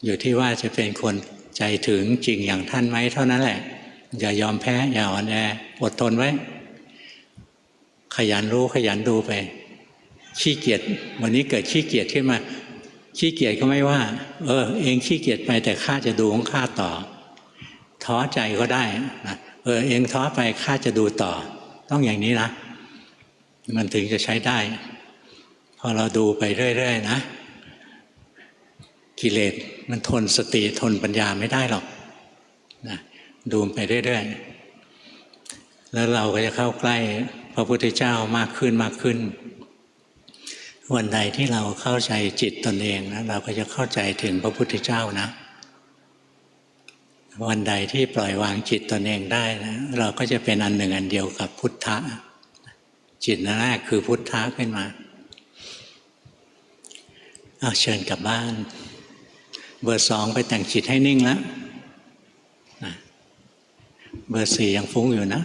อยู่ที่ว่าจะเป็นคนใจถึงจริงอย่างท่านไหมเท่านั้นแหละอย่ายอมแพ้อย่าอ่อนแออดทนไว้ขยันรู้ขยันดูไปขี้เกียจวันนี้เกิดขี้เกียจขึ้นมาขี้เกียจก็ไม่ว่าเองขี้เกียจไปแต่ข้าจะดูของข้าต่อท้อใจก็ได้นะเองท้อไปข้าจะดูต่อต้องอย่างนี้นะมันถึงจะใช้ได้พอเราดูไปเรื่อยๆนะกิเลสมันทนสติทนปัญญาไม่ได้หรอกนะดูไปเรื่อยๆแล้วเราก็จะเข้าใกล้พระพุทธเจ้ามากขึ้นวันใดที่เราเข้าใจจิตตนเองนะเราก็จะเข้าใจถึงพระพุทธเจ้านะวันใดที่ปล่อยวางจิตตนเองได้นะเราก็จะเป็นอันหนึ่งอันเดียวกับพุทธะจิตนั่นแรกคือพุทธะขึ้นมาเชิญกลับบ้านเบอร์ 2ไปแต่งจิตให้นิ่งแล้วเบอร์ 4ยังฟุ้งอยู่นะ